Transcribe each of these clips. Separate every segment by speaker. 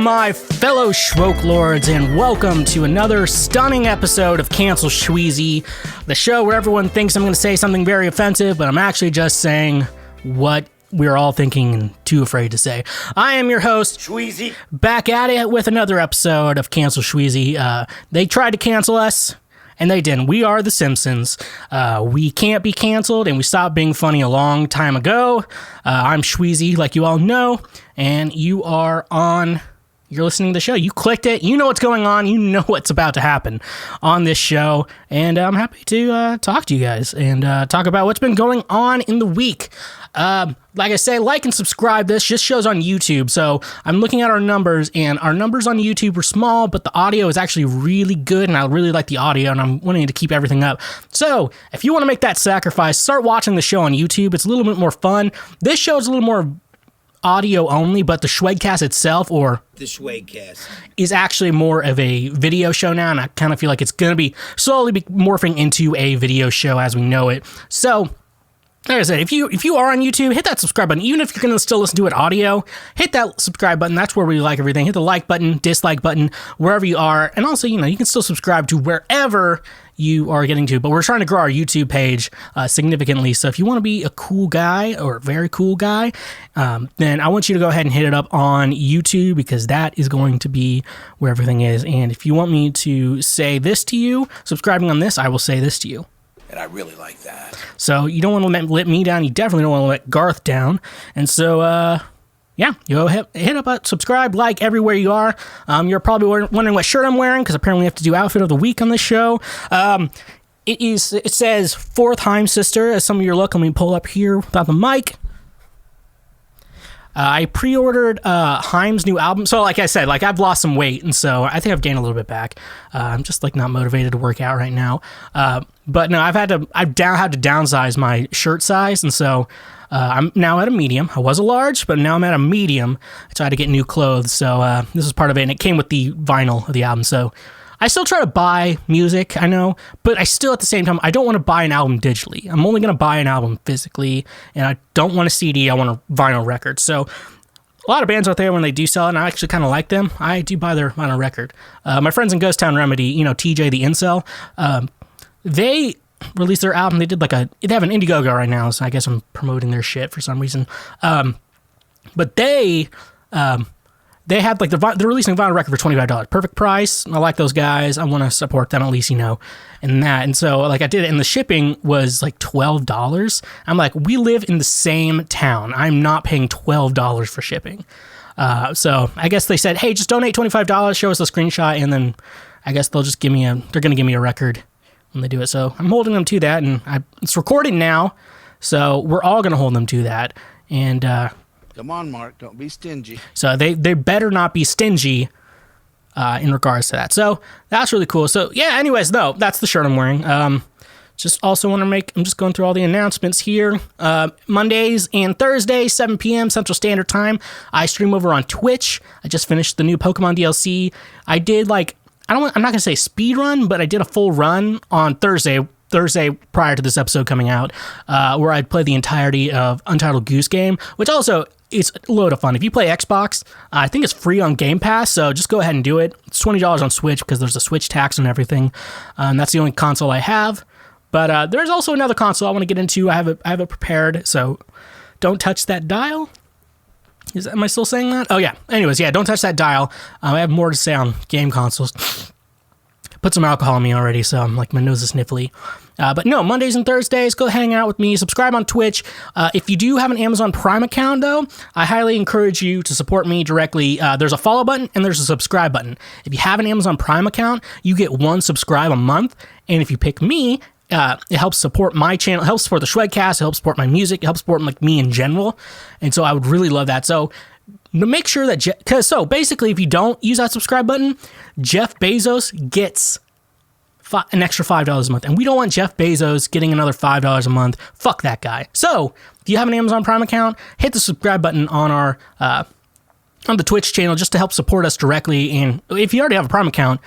Speaker 1: my fellow Schwoke Lords, and welcome to another stunning episode of Cancel Schweezy, the show where everyone thinks I'm going to say something very offensive, but I'm actually just saying what we're all thinking and too afraid to say. I am your host,
Speaker 2: Schweezy,
Speaker 1: back at it with another episode of Cancel Schweezy. They tried to cancel us, and they didn't. We are the Simpsons. We can't be canceled, and we stopped being funny a long time ago. I'm Schweezy, like you all know, and you're listening to the show. You clicked it. You know what's going on. You know what's about to happen on this show, and I'm happy to talk to you guys and talk about what's been going on in the week. Like I say, like and subscribe. This just shows on YouTube. So I'm looking at our numbers, and our numbers on YouTube are small, but the audio is actually really good, and I really like the audio, and I'm wanting to keep everything up. So if you want to make that sacrifice, start watching the show on YouTube. It's a little bit more fun. This show is a little more audio only, but the Schweezy itself, or
Speaker 2: the Schweezy,
Speaker 1: is actually more of a video show now, and I kind of feel like it's going to be slowly morphing into a video show as we know it. So like I said, if you are on YouTube, hit that subscribe button. Even if you're going to still listen to it audio, hit that subscribe button. That's where we like everything. Hit the like button, dislike button, wherever you are. And also, you can still subscribe to wherever you are getting to. But we're trying to grow our YouTube page significantly. So if you want to be a cool guy or a very cool guy, then I want you to go ahead and hit it up on YouTube, because that is going to be where everything is. And if you want me to say this to you, subscribing on this, I will say this to you.
Speaker 2: And I really like that.
Speaker 1: So you don't want to let me down. You definitely don't want to let Garth down. And so, yeah, you go hit up, subscribe, like everywhere you are. You're probably wondering what shirt I'm wearing, because apparently we have to do outfit of the week on this show. It says Fourth Heim Sister, as some of your look. Let me pull up here without the mic. I pre-ordered Haim's new album. So like I said, I've lost some weight, and so I think I've gained a little bit back. I'm just not motivated to work out right now. But no, I've had to downsize my shirt size, and so I'm now at a medium. I was a large, but now I'm at a medium. I tried to get new clothes, so this is part of it, and it came with the vinyl of the album. So I still try to buy music, I know, but I still, at the same time, I don't want to buy an album digitally. I'm only going to buy an album physically, and I don't want a CD, I want a vinyl record. So a lot of bands out there, when they do sell it, and I actually kind of like them, I do buy their vinyl record. My friends in Ghost Town Remedy, TJ the Incel, they released their album. They have an Indiegogo right now, so I guess I'm promoting their shit for some reason. But they had they're releasing a vinyl record for $25. Perfect price. I like those guys. I want to support them at least, and that. And so I did it, and the shipping was $12. I'm like, we live in the same town. I'm not paying $12 for shipping. So I guess they said, hey, just donate $25, show us a screenshot, and then I guess they're going to give me a record when they do it. So I'm holding them to that, and it's recording now, so we're all going to hold them to that. And
Speaker 2: come on, Mark, don't be stingy. So
Speaker 1: they better not be stingy in regards to that. So that's really cool. So yeah, anyways, no, that's the shirt I'm wearing. Just also want to I'm just going through all the announcements here. Mondays and Thursdays, 7 p.m. Central Standard Time, I stream over on Twitch. I just finished the new Pokemon DLC. I did I'm not going to say speed run, but I did a full run on Thursday prior to this episode coming out, where I'd played the entirety of Untitled Goose Game, which also is a load of fun. If you play Xbox, I think it's free on Game Pass, so just go ahead and do it. It's $20 on Switch, because there's a Switch tax and everything. That's the only console I have. But there's also another console I want to get into. I have it prepared, so don't touch that dial. Am I still saying that? Oh, yeah. Anyways, yeah, don't touch that dial. I have more to say on game consoles. Put some alcohol in me already, so my nose is sniffly. But no, Mondays and Thursdays, go hang out with me. Subscribe on Twitch. If you do have an Amazon Prime account, though, I highly encourage you to support me directly. There's a follow button and there's a subscribe button. If you have an Amazon Prime account, you get one subscribe a month. And if you pick me, it helps support my channel, it helps support the Schweezy, it helps support my music, it helps support me in general. And so I would really love that. So make sure that, so basically, if you don't use that subscribe button, Jeff Bezos gets an extra $5 a month. And we don't want Jeff Bezos getting another $5 a month. Fuck that guy. So if you have an Amazon Prime account, hit the subscribe button on our on the Twitch channel just to help support us directly. And if you already have a Prime account,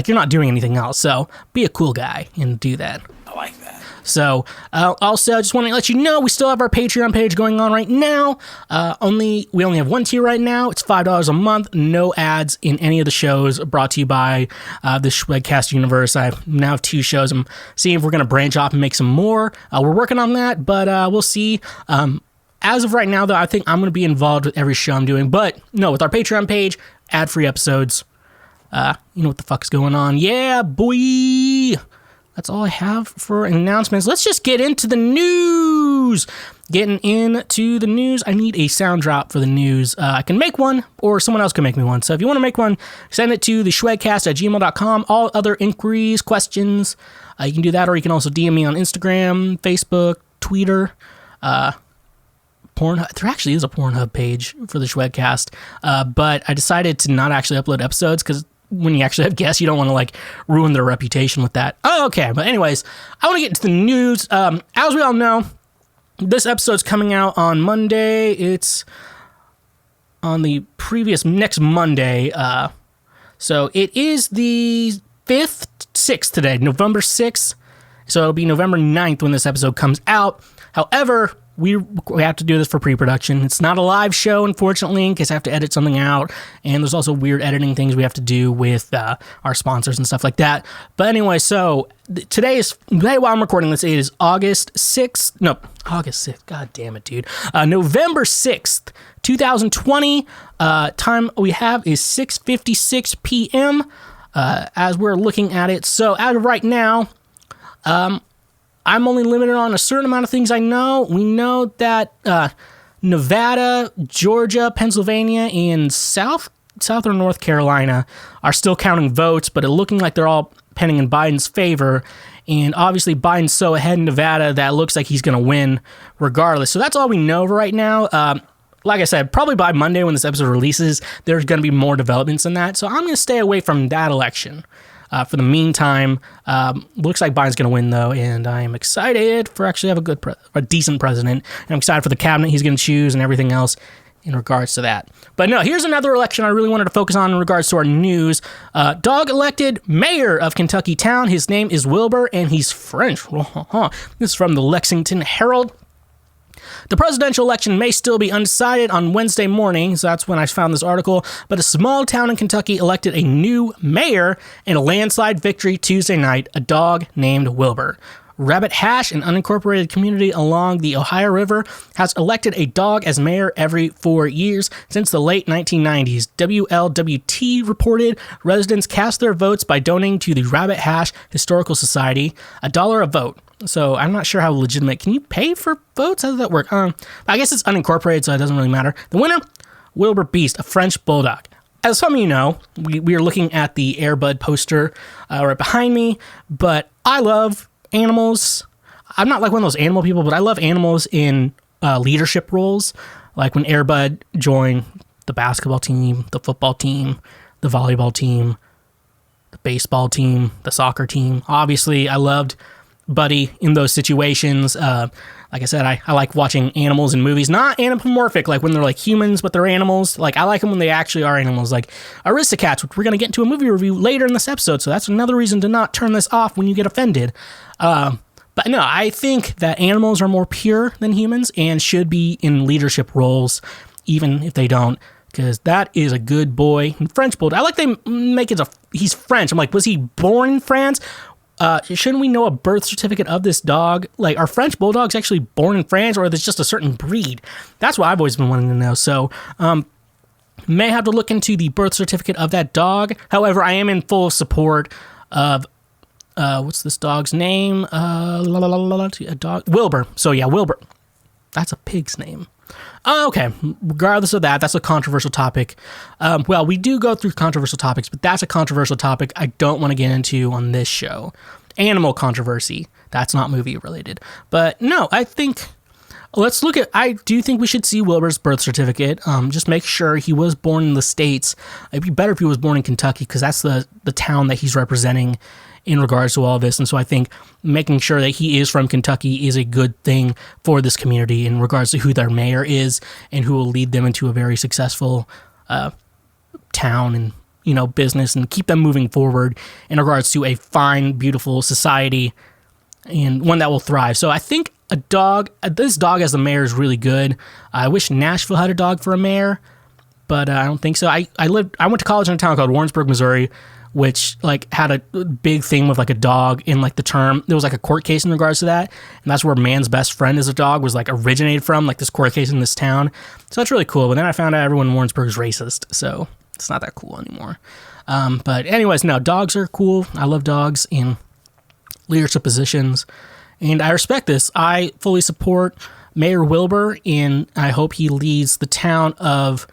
Speaker 1: you're not doing anything else. So be a cool guy and do that.
Speaker 2: I like that.
Speaker 1: So also, I just want to let you know we still have our Patreon page going on right now. We only have one tier right now. It's $5 a month. No ads in any of the shows, brought to you by the Schweezy universe. I now have 2 shows. I'm seeing if we're going to branch off and make some more. We're working on that, but we'll see. As of right now, though, I think I'm going to be involved with every show I'm doing. But no, with our Patreon page, ad-free episodes. You know what the fuck's going on. Yeah, boy. That's all I have for announcements. Let's just get into the news. Getting into the news, I need a sound drop for the news. I can make one, or someone else can make me one. So if you want to make one, send it to theshwegcast@gmail.com. All other inquiries, questions, you can do that, or you can also DM me on Instagram, Facebook, Twitter, Pornhub. There actually is a Pornhub page for the Schwegcast, but I decided to not actually upload episodes because when you actually have guests, you don't want to like ruin their reputation with that. Oh, okay. But anyways, I want to get into the news. As we all know, this episode's coming out on Monday. It's on the next Monday. So it is the 6th today, November 6th. So it'll be November 9th when this episode comes out. However, we have to do this for pre-production. It's not a live show, unfortunately, in case I have to edit something out. And there's also weird editing things we have to do with our sponsors and stuff like that. But anyway, so today while I'm recording this, it is August 6th. No, August 6th. God damn it, dude. November 6th, 2020. Time we have is 6:56 p.m. As we're looking at it. So as of right now, I'm only limited on a certain amount of things I know. We know that Nevada, Georgia, Pennsylvania, and South or North Carolina are still counting votes, but it's looking like they're all pending in Biden's favor. And obviously Biden's so ahead in Nevada that it looks like he's going to win regardless. So that's all we know right now. Like I said, probably by Monday when this episode releases, there's going to be more developments in that. So I'm going to stay away from that election. For the meantime, looks like Biden's going to win, though, and I am excited for actually have a decent president. And I'm excited for the cabinet he's going to choose and everything else in regards to that. But no, here's another election I really wanted to focus on in regards to our news. Dog elected mayor of Kentucky town. His name is Wilbur, and he's French. This is from the Lexington Herald. The presidential election may still be undecided on Wednesday morning, so that's when I found this article, but a small town in Kentucky elected a new mayor in a landslide victory Tuesday night, a dog named Wilbur. Rabbit Hash, an unincorporated community along the Ohio River, has elected a dog as mayor every 4 years since the late 1990s. WLWT reported residents cast their votes by donating to the Rabbit Hash Historical Society, $1 a vote. So I'm not sure how legitimate. Can you pay for votes? How does that work? I guess it's unincorporated, so it doesn't really matter. The winner, Wilbur Beast, a French bulldog. As some of you know, we are looking at the Airbud poster right behind me, but I love animals. I'm not like one of those animal people, but I love animals in leadership roles. Like when Airbud joined the basketball team, the football team, the volleyball team, the baseball team, the soccer team. Obviously, I loved Buddy in those situations. Like I said, I like watching animals in movies, not anthropomorphic, like when they're like humans, but they're animals. Like I like them when they actually are animals, like Aristocats, which we're going to get into a movie review later in this episode. So that's another reason to not turn this off when you get offended. But no, I think that animals are more pure than humans and should be in leadership roles, even if they don't, because that is a good boy. French bulldog. I like they make it he's French. I'm like, was he born in France? Shouldn't we know a birth certificate of this dog? Like, are French bulldogs actually born in France, or is it just a certain breed? That's what I've always been wanting to know. So, may have to look into the birth certificate of that dog. However, I am in full support of, what's this dog's name? A dog? Wilbur. So yeah, Wilbur. That's a pig's name. Okay, regardless of that, that's a controversial topic. Well, we do go through controversial topics, but that's a controversial topic I don't want to get into on this show. Animal controversy. That's not movie related. But no, I think, I do think we should see Wilbur's birth certificate. Just make sure he was born in the States. It'd be better if he was born in Kentucky, because that's the town that he's representing in regards to all this. And so I think making sure that he is from Kentucky is a good thing for this community in regards to who their mayor is and who will lead them into a very successful town and, business, and keep them moving forward in regards to a fine, beautiful society and one that will thrive. So I think this dog as the mayor is really good. I wish Nashville had a dog for a mayor, but I don't think so. I went to college in a town called Warrensburg, Missouri, which like had a big thing with like a dog in like the term. There was like a court case in regards to that, and that's where man's best friend as a dog was like originated from, like this court case in this town. So that's really cool. But then I found out everyone in Warrensburg is racist, so it's not that cool anymore. But anyways, no, dogs are cool. I love dogs in leadership positions, and I respect this. I fully support Mayor Wilbur, and I hope he leads the town of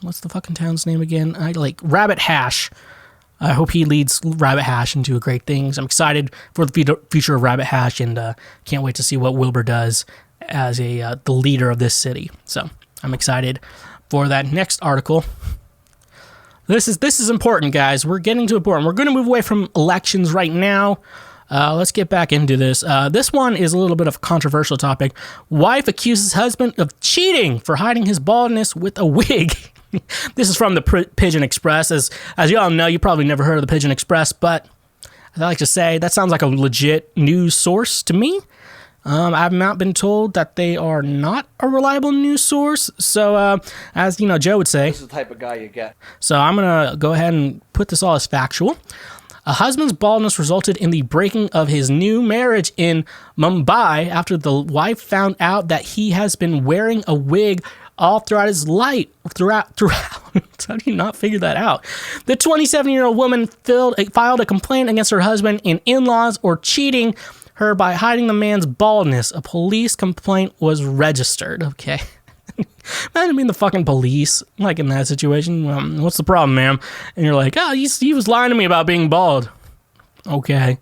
Speaker 1: what's the fucking town's name again? Rabbit Hash. I hope he leads Rabbit Hash into great things. I'm excited for the future of Rabbit Hash, and can't wait to see what Wilbur does as the leader of this city. So I'm excited for that next article. This is important, guys. We're getting to important. We're going to move away from elections right now. Let's get back into this. This one is a little bit of a controversial topic. Wife accuses husband of cheating for hiding his baldness with a wig. This is from the Pigeon Express. As you all know, you probably never heard of the Pigeon Express, but I like to say that sounds like a legit news source to me. I've not been told that they are not a reliable news source. So, as you know, Joe would say,
Speaker 3: this is the type of guy you get.
Speaker 1: So I'm going to go ahead and put this all as factual. A husband's baldness resulted in the breaking of his new marriage in Mumbai after the wife found out that he has been wearing a wig all throughout his life. Throughout. How do you not figure that out? The 27-year-old woman filed a complaint against her husband and in-laws or cheating her by hiding the man's baldness. A police complaint was registered. Okay. Imagine being the fucking police, like in that situation. What's the problem, ma'am? And you're like, oh, he was lying to me about being bald. Okay.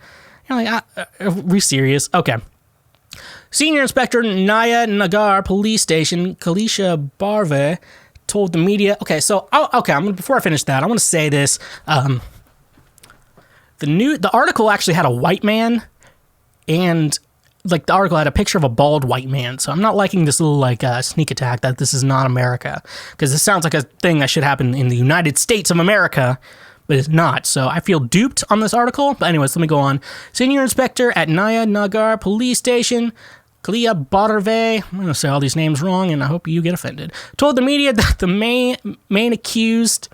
Speaker 1: You're like, are we serious? Okay. Senior Inspector Naya Nagar Police Station, Kalisha Barve, told the media. Okay, so before I finish that, I want to say this. The article actually had a white man, and like the article had a picture of a bald white man. So I'm not liking this little like sneak attack that this is not America, because this sounds like a thing that should happen in the United States of America, but it's not. So I feel duped on this article. But anyways, let me go on. Senior Inspector at Naya Nagar Police Station, Kalia Barve, I'm going to say all these names wrong, and I hope you get offended, told the media that the main accused...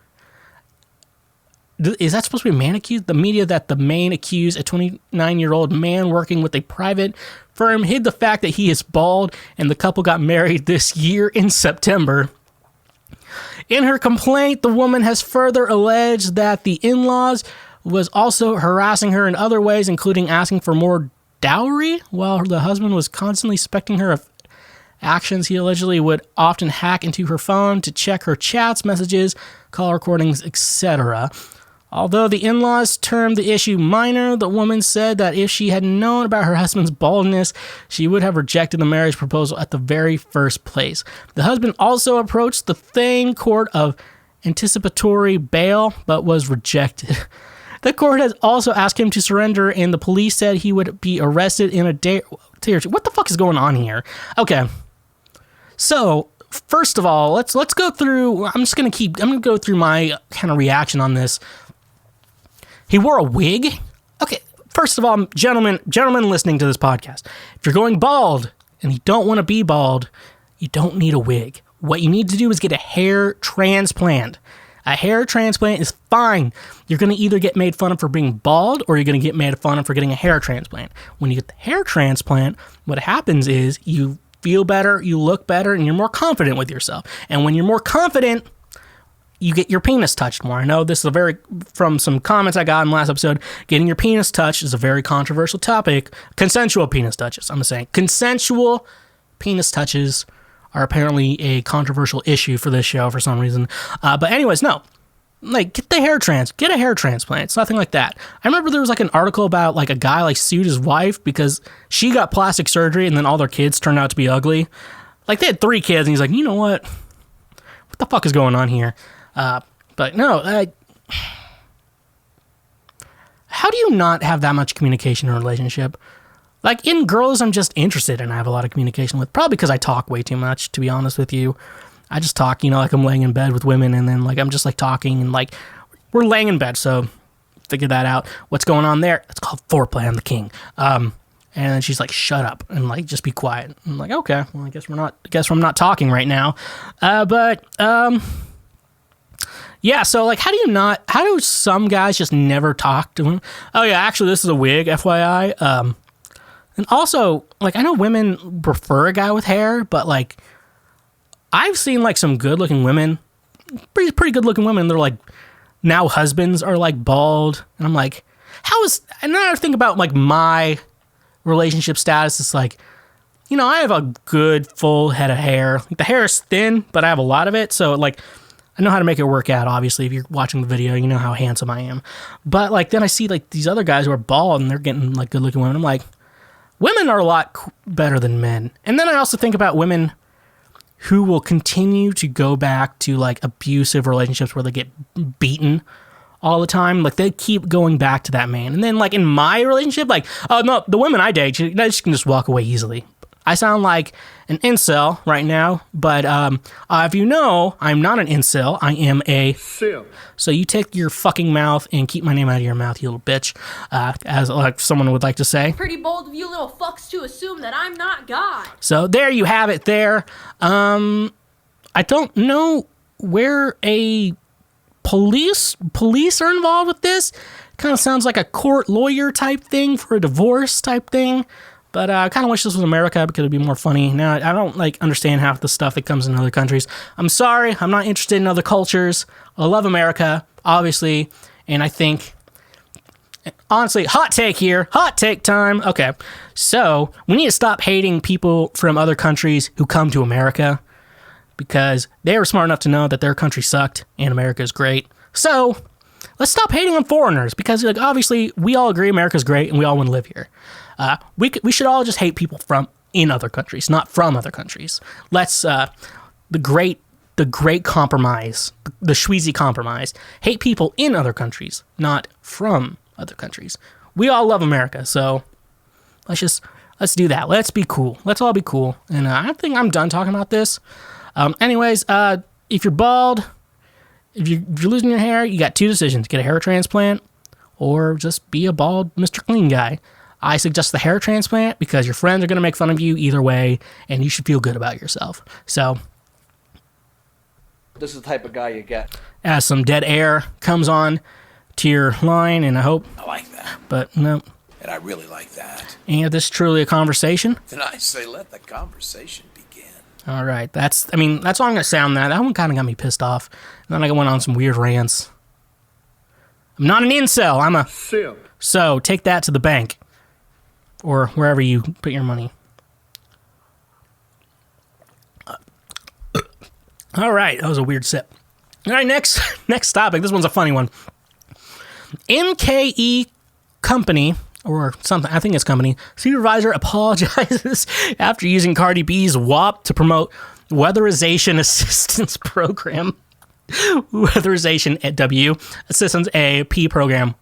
Speaker 1: Is that supposed to be man accused? The media that the main accused, a 29-year-old man working with a private firm, hid the fact that he is bald, and the couple got married this year in September. In her complaint, the woman has further alleged that the in-laws was also harassing her in other ways, including asking for more dowry, while the husband was constantly suspecting her of actions. He allegedly would often hack into her phone to check her chats, messages, call recordings, etc. Although the in-laws termed the issue minor, the woman said that if she had known about her husband's baldness, she would have rejected the marriage proposal at the very first place. The husband also approached the Thane Court of Anticipatory Bail, but was rejected. The court has also asked him to surrender, and the police said he would be arrested in a day or two. What the fuck is going on here? Okay. So, first of all, let's go through. I'm going to go through my kind of reaction on this. He wore a wig? Okay, first of all, gentlemen listening to this podcast, if you're going bald and you don't want to be bald, you don't need a wig. What you need to do is get a hair transplant. A hair transplant is fine. You're going to either get made fun of for being bald, or you're going to get made fun of for getting a hair transplant. When you get the hair transplant, what happens is you feel better, you look better, and you're more confident with yourself. And when you're more confident, you get your penis touched more. I know this is from some comments I got in the last episode, getting your penis touched is a very controversial topic. Consensual penis touches. I'm saying consensual penis touches are apparently a controversial issue for this show for some reason. But anyways, no. Like, get a hair transplant. It's nothing like that. I remember there was like an article about like a guy like sued his wife because she got plastic surgery and then all their kids turned out to be ugly. Like, they had 3 kids and he's like, you know what the fuck is going on here? But no, how do you not have that much communication in a relationship? Like, in girls I'm just interested in, I have a lot of communication with, probably because I talk way too much, to be honest with you. I just talk, like I'm laying in bed with women, and then like I'm just like talking, and like we're laying in bed, so figure that out. What's going on there? It's called foreplay. I'm the king. And then she's like, shut up and like just be quiet. I'm like, okay, well, I guess I'm not talking right now. Yeah, so like how do some guys just never talk to him? Oh yeah, actually this is a wig, FYI. And also, like I know women prefer a guy with hair, but like I've seen like some good looking women, pretty good looking women, they're like now husbands are like bald. And I'm like, and then I think about like my relationship status. It's like, you know, I have a good full head of hair. Like, the hair is thin, but I have a lot of it. So like, I know how to make it work out. Obviously, if you're watching the video, you know how handsome I am. But like, then I see like these other guys who are bald and they're getting like good looking women. I'm like, women are a lot better than men. And then I also think about women who will continue to go back to like abusive relationships where they get beaten all the time. Like they keep going back to that man. And then like in my relationship, like, oh no, the women I date, they just can just walk away easily. I sound like an incel right now, but if you know, I'm not an incel. I am a simp. So you take your fucking mouth and keep my name out of your mouth, you little bitch, as like someone would like to say.
Speaker 3: Pretty bold of you little fucks to assume that I'm not God.
Speaker 1: So there you have it there. I don't know where a police are involved with this. Kind of sounds like a court lawyer type thing for a divorce type thing. But I kind of wish this was America because it'd be more funny. Now, I don't like understand half the stuff that comes in other countries. I'm sorry, I'm not interested in other cultures. I love America, obviously, and I think, honestly, hot take here, hot take time. Okay, so we need to stop hating people from other countries who come to America because they were smart enough to know that their country sucked and America is great. So let's stop hating on foreigners because, like, obviously, we all agree America's great and we all want to live here. We should all just hate people in other countries, not from other countries. Let's the great compromise, the Schweezy compromise. Hate people in other countries, not from other countries. We all love America, so let's do that. Let's be cool. Let's all be cool. And I think I'm done talking about this. Anyways, if you're bald, if you're losing your hair, you got two decisions: get a hair transplant, or just be a bald Mr. Clean guy. I suggest the hair transplant because your friends are going to make fun of you either way, and you should feel good about yourself. So,
Speaker 4: this is the type of guy you get.
Speaker 1: As some dead air comes on to your line, and I
Speaker 2: like that.
Speaker 1: But no.
Speaker 2: And I really like that.
Speaker 1: And this is truly a conversation.
Speaker 2: Then I say let the conversation begin.
Speaker 1: All right. That's all I'm going to sound that. That one kind of got me pissed off. And then I went on some weird rants. I'm not an incel. I'm a simp. So, take that to the bank. Or wherever you put your money. All right, that was a weird sip. All right, next topic. This one's a funny one. MKE Company, or something, I think it's company, supervisor apologizes after using Cardi B's WAP to promote Weatherization Assistance Program. Weatherization at W, Assistance A, P program.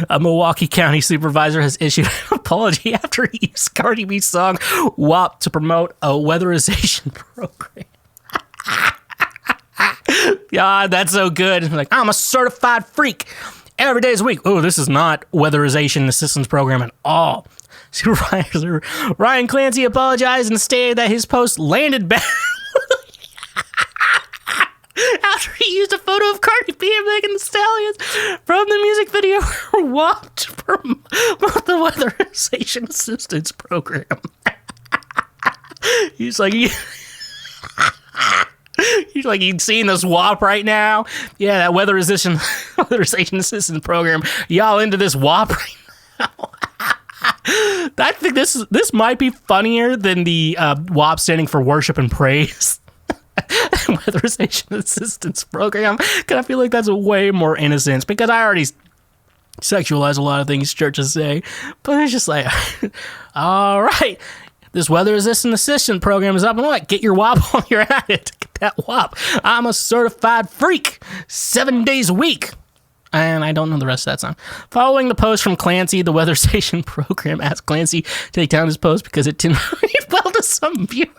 Speaker 1: A Milwaukee County supervisor has issued an apology after he used Cardi B's song WAP to promote a weatherization program. God, that's so good. Like, I'm a certified freak. Every day is a week. Oh, this is not Weatherization Assistance Program at all. Supervisor Ryan Clancy apologized and stated that his post landed bad after he used a photo of Cardi B and Megan Thee Stallion from the music video for WAP to promote the Weatherization Assistance Program. He's like, you'd seen this WAP right now? Yeah, that Weatherization Assistance Program. Y'all into this WAP right now? I think this might be funnier than the WAP standing for Worship and Praise. Weatherization Assistance Program, because I feel like that's a way more innocent, because I already sexualize a lot of things churches say, but it's just like, all right, this Weatherization Assistance Program is up and what? Get your WAP while you're at it. Get that WAP. I'm a certified freak, 7 days a week. And I don't know the rest of that song. Following the post from Clancy, the Weatherization Program asked Clancy to take down his post because it didn't read well to some viewers.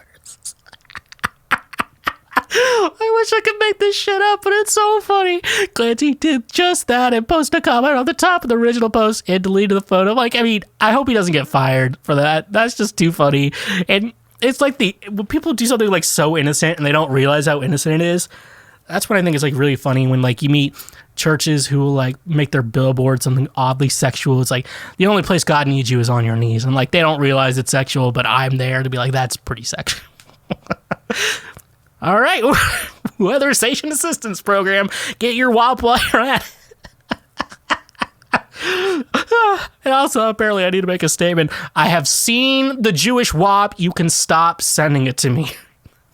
Speaker 1: I wish I could make this shit up, but it's so funny. Clancy did just that and posted a comment on the top of the original post and deleted the photo. Like, I mean, I hope he doesn't get fired for that. That's just too funny. And it's like when people do something like so innocent and they don't realize how innocent it is. That's what I think is like really funny when like you meet churches who will like make their billboard something oddly sexual. It's like the only place God needs you is on your knees, and like they don't realize it's sexual, but I'm there to be like, that's pretty sexual. All right, Weatherization Assistance Program. Get your WAP while you're at it. And also, apparently, I need to make a statement. I have seen the Jewish WAP. You can stop sending it to me.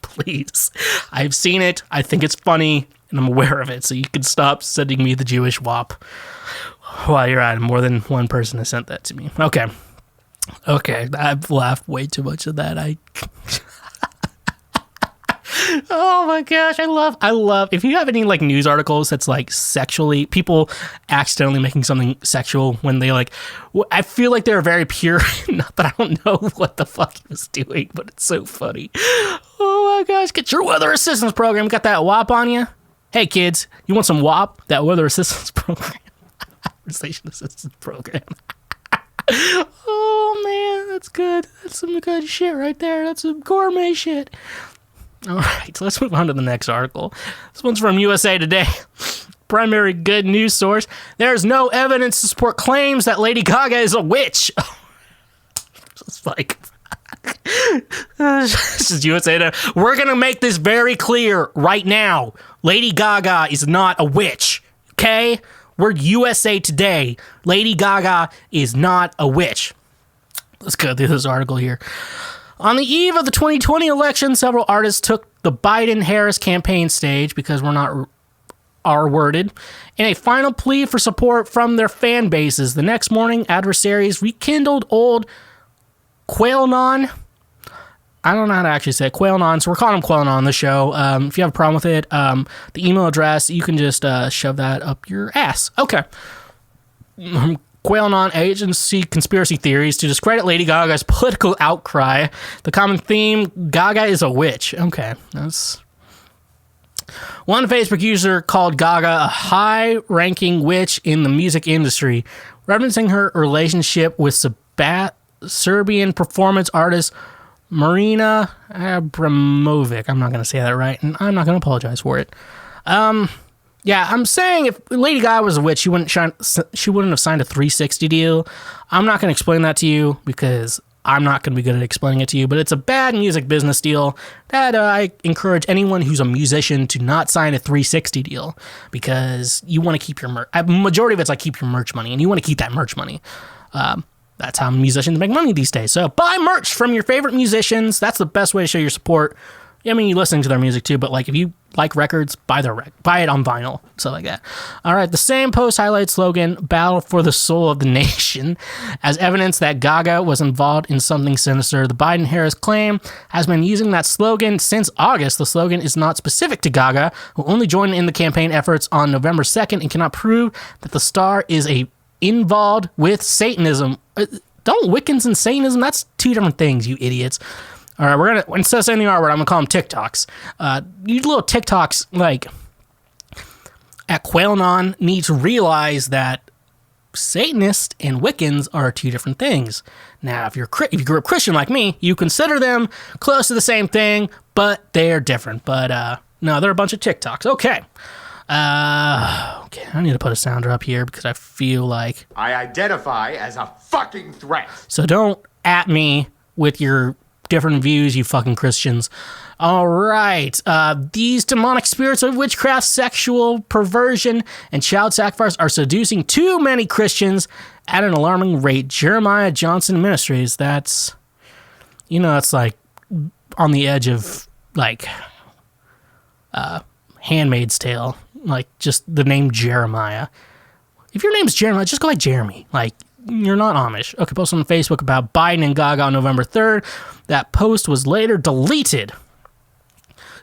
Speaker 1: Please. I've seen it. I think it's funny, and I'm aware of it. So you can stop sending me the Jewish WAP while you're at it. More than one person has sent that to me. Okay. I've laughed way too much at that. Oh my gosh, I love if you have any like news articles that's like sexually people accidentally making something sexual when they like, I feel like they're very pure. Not that I don't know what the fuck he was doing, but it's so funny. Oh my gosh, get your weather assistance program. Got that WAP on you? Hey kids, you want some WAP? That weather assistance program. Weatherization Assistance Program. Oh man, that's good. That's some good shit right there. That's some gourmet shit. All right, so let's move on to the next article. This one's from USA Today. Primary good news source. There's no evidence to support claims that Lady Gaga is a witch. It's like, this is USA Today. We're going to make this very clear right now. Lady Gaga is not a witch, okay? We're USA Today. Lady Gaga is not a witch. Let's go through this article here. On the eve of the 2020 election, several artists took the Biden-Harris campaign stage, because we're not R-worded, in a final plea for support from their fan bases. The next morning, adversaries rekindled old QAnon. I don't know how to actually say it. QAnon, so we're calling him QAnon on the show. If you have a problem with it, the email address, you can just shove that up your ass. Okay. QAnon agency conspiracy theories to discredit Lady Gaga's political outcry. The common theme, Gaga is a witch. Okay, that's... One Facebook user called Gaga a high-ranking witch in the music industry, referencing her relationship with Serbian performance artist Marina Abramovic. I'm not going to say that right, and I'm not going to apologize for it. Yeah, I'm saying if Lady Gaga was a witch, she wouldn't have signed a 360 deal. I'm not going to explain that to you because I'm not going to be good at explaining it to you, but it's a bad music business deal that I encourage anyone who's a musician to not sign a 360 deal, because you want to keep your merch. Majority of it's like keep your merch money, and you want to keep that merch money. That's how musicians make money these days. So buy merch from your favorite musicians. That's the best way to show your support. I mean, you're listening to their music too, but like if you like records, buy it on vinyl, stuff like that. All right, the same post highlights slogan, Battle for the Soul of the Nation, as evidence that Gaga was involved in something sinister. The Biden-Harris claim has been using that slogan since August. The slogan is not specific to Gaga, who only joined in the campaign efforts on November 2nd and cannot prove that the star is involved with Satanism. Don't Wiccans and Satanism, that's two different things, you idiots. All right, we're gonna, instead of saying the R word, I'm gonna call them TikToks. You little TikToks, like, at QAnon, need to realize that Satanists and Wiccans are two different things. Now, if you grew up Christian like me, you consider them close to the same thing, but they're different. But no, they're a bunch of TikToks. Okay. Okay, I need to put a sounder up here because I feel like
Speaker 4: I identify as a fucking threat.
Speaker 1: So don't at me with your different views, you fucking Christians. All right. These demonic spirits of witchcraft, sexual perversion, and child sacrifice are seducing too many Christians at an alarming rate. Jeremiah Johnson Ministries. That's, it's like on the edge of like Handmaid's Tale. Like just the name Jeremiah. If your name's Jeremiah, just go like Jeremy. Like, you're not Amish. Okay, post on Facebook about Biden and Gaga on November 3rd. That post was later deleted.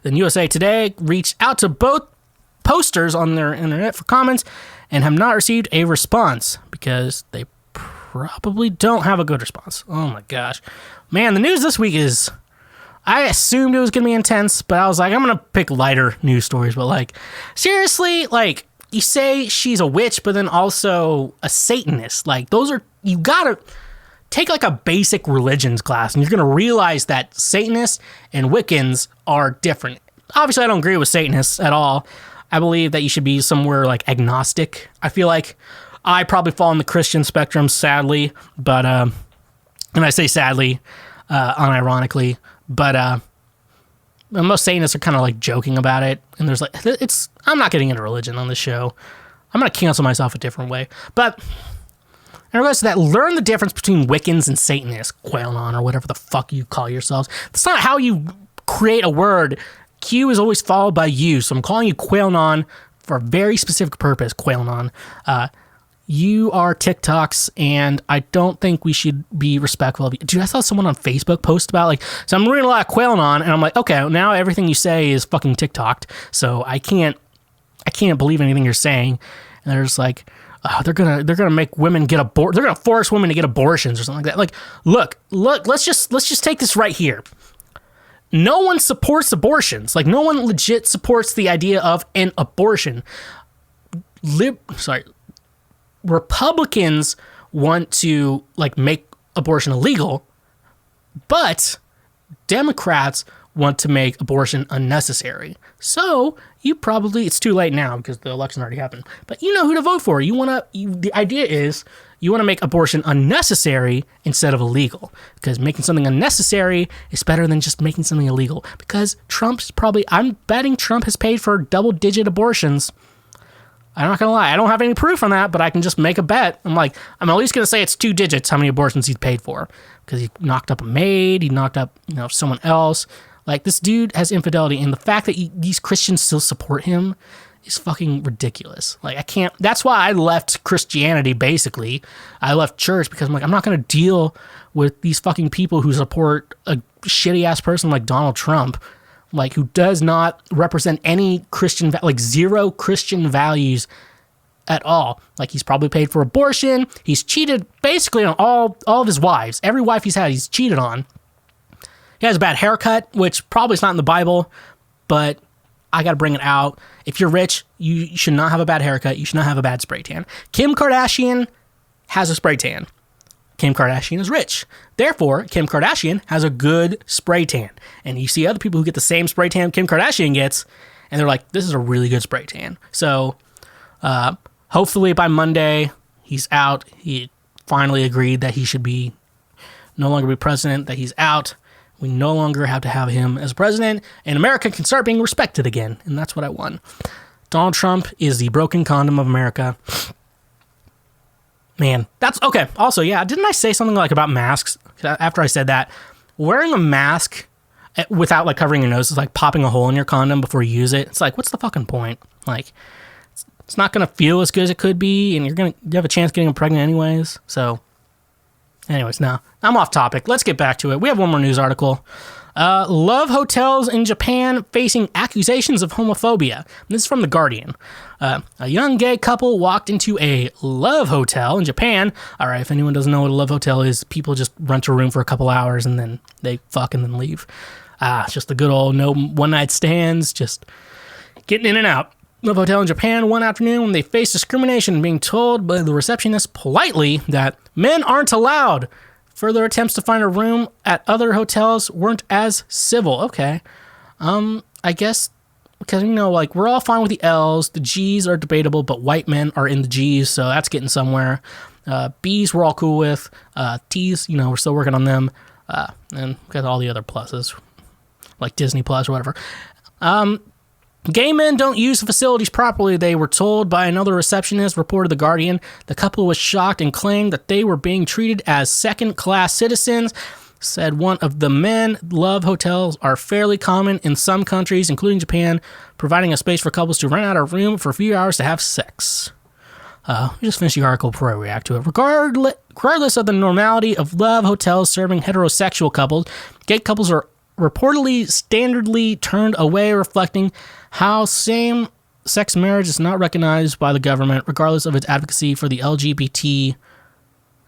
Speaker 1: Then USA Today reached out to both posters on their internet for comments and have not received a response because they probably don't have a good response. Oh my gosh. Man, the news this week is I assumed it was going to be intense, but I was like, I'm going to pick lighter news stories. But like, seriously, like, you say she's a witch, but then also a Satanist. Like, those are, you got to take like a basic religions class and you're going to realize that Satanists and Wiccans are different. Obviously, I don't agree with Satanists at all. I believe that you should be somewhere like agnostic. I feel like I probably fall in the Christian spectrum, sadly, but, and I say sadly, unironically, but most Satanists are kind of like joking about it. And there's like, I'm not getting into religion on this show. I'm going to cancel myself a different way. But in regards to that, learn the difference between Wiccans and Satanists, Quailon, or whatever the fuck you call yourselves. That's not how you create a word. Q is always followed by U. So I'm calling you Quailon for a very specific purpose, Quailon. You are TikToks, and I don't think we should be respectful of you. Dude, I saw someone on Facebook post about, like, so I'm reading a lot of Quailon, and I'm like, okay, now everything you say is fucking TikToked, so I can't believe anything you're saying. And there's like, they're gonna make women get they're gonna force women to get abortions or something like that. Like, look, let's just take this right here. No one supports abortions. Like, no one legit supports the idea of an abortion. Republicans want to like make abortion illegal, but Democrats want to make abortion unnecessary. So it's too late now because the election already happened, but you know who to vote for. The idea is you want to make abortion unnecessary instead of illegal, because making something unnecessary is better than just making something illegal, because I'm betting Trump has paid for double-digit abortions. I'm not going to lie. I don't have any proof on that, but I can just make a bet. I'm at least going to say it's 2 digits how many abortions he's paid for, because he knocked up a maid, he knocked up, someone else. Like, this dude has infidelity, and the fact that these Christians still support him is fucking ridiculous. Like, I can't, that's why I left Christianity, basically. I left church because I'm not going to deal with these fucking people who support a shitty-ass person like Donald Trump, like, who does not represent any Christian, like, zero Christian values at all. Like, he's probably paid for abortion. He's cheated basically on all of his wives. Every wife he's had, he's cheated on. He has a bad haircut, which probably is not in the Bible, but I got to bring it out. If you're rich, you should not have a bad haircut. You should not have a bad spray tan. Kim Kardashian has a spray tan. Kim Kardashian is rich. Therefore, Kim Kardashian has a good spray tan. And you see other people who get the same spray tan Kim Kardashian gets, and they're like, this is a really good spray tan. So, hopefully by Monday, he's out. He finally agreed that he should no longer be president, that he's out. We no longer have to have him as president, and America can start being respected again. And that's what I want. Donald Trump is the broken condom of America. Man, that's okay. Also, yeah, didn't I say something like about masks? After I said that, wearing a mask without like covering your nose is like popping a hole in your condom before you use it. It's like, what's the fucking point? Like, it's not going to feel as good as it could be, and you have a chance of getting pregnant anyways. So, anyways, now I'm off topic. Let's get back to it. We have one more news article. Love hotels in Japan facing accusations of homophobia. This is from The Guardian. A young gay couple walked into a love hotel in Japan. All right, if anyone doesn't know what a love hotel is, people just rent a room for a couple hours and then they fuck and then leave. It's just the good old no one-night stands, just getting in and out. Love hotel in Japan one afternoon when they faced discrimination, being told by the receptionist politely that men aren't allowed. Further attempts to find a room at other hotels weren't as civil. Okay. I guess because, like, we're all fine with the L's. The G's are debatable, but white men are in the G's, so that's getting somewhere. B's we're all cool with. T's, we're still working on them. And we got all the other pluses, like Disney Plus or whatever. Gay men don't use the facilities properly, they were told by another receptionist, reported The Guardian. The couple was shocked and claimed that they were being treated as second-class citizens. Said one of the men, love hotels are fairly common in some countries, including Japan, providing a space for couples to rent out a room for a few hours to have sex. Just finish the article before I react to it. Regardless of the normality of love hotels serving heterosexual couples, gay couples are reportedly standardly turned away, reflecting how same-sex marriage is not recognized by the government, regardless of its advocacy for the LGBT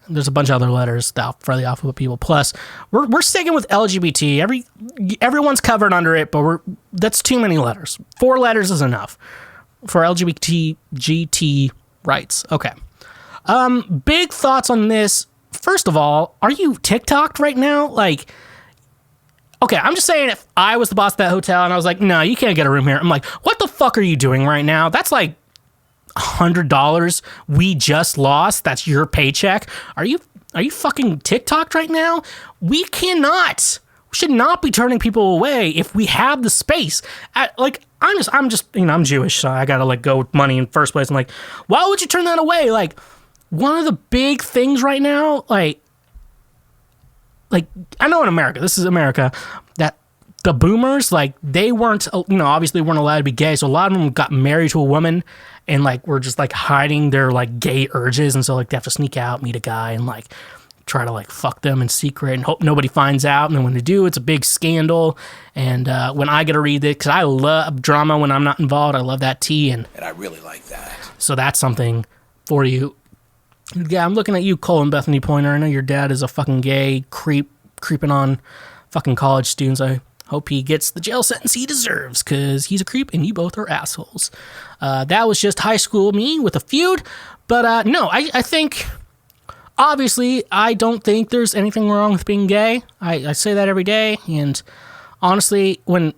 Speaker 1: There's a bunch of other letters for the alphabet people. Plus, we're sticking with LGBT. Everyone's covered under it, but that's too many letters. 4 letters is enough for LGBT rights. Okay. Big thoughts on this. First of all, are you TikToked right now? Like, okay, I'm just saying, if I was the boss of that hotel and I was like, no, you can't get a room here. I'm like, what the fuck are you doing right now? That's like $100 we just lost. That's your paycheck. Are you fucking TikToked right now? We should not be turning people away if we have the space. I'm just, I'm Jewish, so I gotta like go with money in the first place. I'm like, why would you turn that away? Like, one of the big things right now, like I know in America, this is America, that the boomers, like, they weren't, obviously weren't allowed to be gay, so a lot of them got married to a woman and like were just like hiding their like gay urges, and so like they have to sneak out, meet a guy, and like try to like fuck them in secret and hope nobody finds out. And then when they do, it's a big scandal. And when I get to read it, because I love drama when I'm not involved, I love that tea, and
Speaker 2: I really like that.
Speaker 1: So that's something for you. Yeah, I'm looking at you, Cole and Bethany Pointer. I know your dad is a fucking gay creeping on fucking college students. I hope he gets the jail sentence he deserves, because he's a creep and you both are assholes. That was just high school me with a feud. But no, I think, obviously, I don't think there's anything wrong with being gay. I say that every day. And honestly, when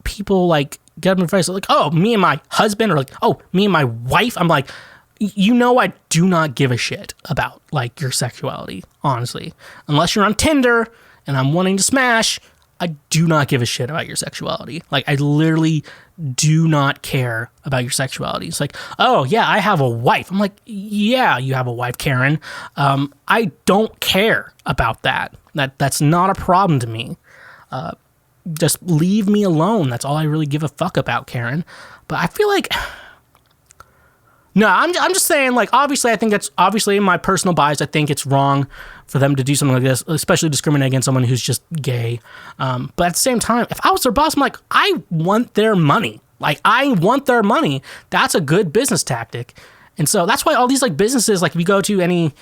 Speaker 1: people like get up in my face, like, oh, me and my husband, or like, oh, me and my wife, I'm like, I do not give a shit about like your sexuality, honestly. Unless you're on Tinder and I'm wanting to smash, I do not give a shit about your sexuality. Like, I literally do not care about your sexuality. It's like, oh yeah, I have a wife. I'm like, yeah, you have a wife, Karen. I don't care about that. That's not a problem to me. Just leave me alone. That's all I really give a fuck about, Karen. But I feel like, no, I'm just saying, like, obviously, I think that's, obviously, in my personal bias, I think it's wrong for them to do something like this, especially discriminate against someone who's just gay. But at the same time, if I was their boss, I'm like, I want their money. Like, I want their money. That's a good business tactic. And so that's why all these, like, businesses, like, if you go to any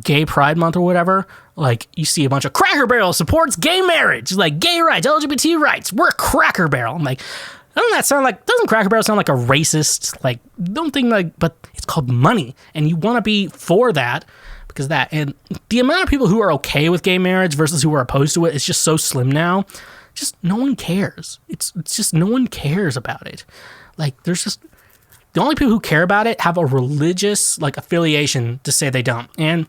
Speaker 1: gay pride month or whatever, like, you see a bunch of Cracker Barrel supports gay marriage, like, gay rights, LGBT rights. We're Cracker Barrel. I'm like, doesn't Cracker Barrel sound like a racist, like, don't think like, but it's called money, and you want to be for that, because that, and the amount of people who are okay with gay marriage versus who are opposed to it is just so slim now. Just no one cares. It's just no one cares about it. Like, there's just, the only people who care about it have a religious, like, affiliation to say they don't. And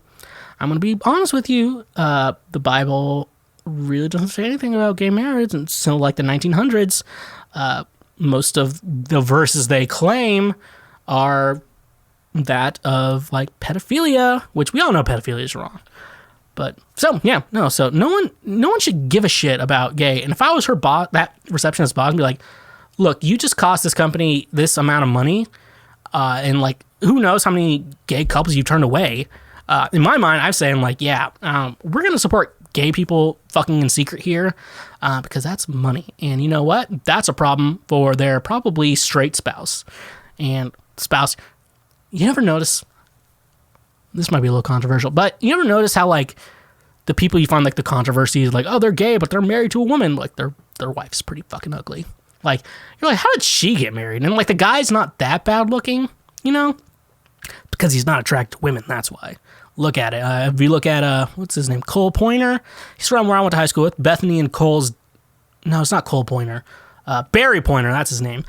Speaker 1: I'm going to be honest with you, the Bible really doesn't say anything about gay marriage until like the 1900s. Most of the verses they claim are that of like pedophilia, which we all know pedophilia is wrong. But so yeah, no, so no one should give a shit about gay. And if I was her boss, that receptionist boss, I'd be like, look, you just cost this company this amount of money, and like, who knows how many gay couples you've turned away. In my mind, I'm saying like, yeah, we're gonna support gay people fucking in secret here, because that's money. And you know what? That's a problem for their probably straight spouse. And spouse, you never notice, this might be a little controversial, but you ever notice how like the people you find like the controversy is like, oh, they're gay, but they're married to a woman, like their wife's pretty fucking ugly. Like, you're like, how did she get married? And like, the guy's not that bad looking, because he's not attracted to women, that's why. Look at it. If you look at, what's his name? Cole Pointer. He's from where I went to high school with. Bethany and Cole's, no, it's not Cole Pointer. Barry Pointer, that's his name.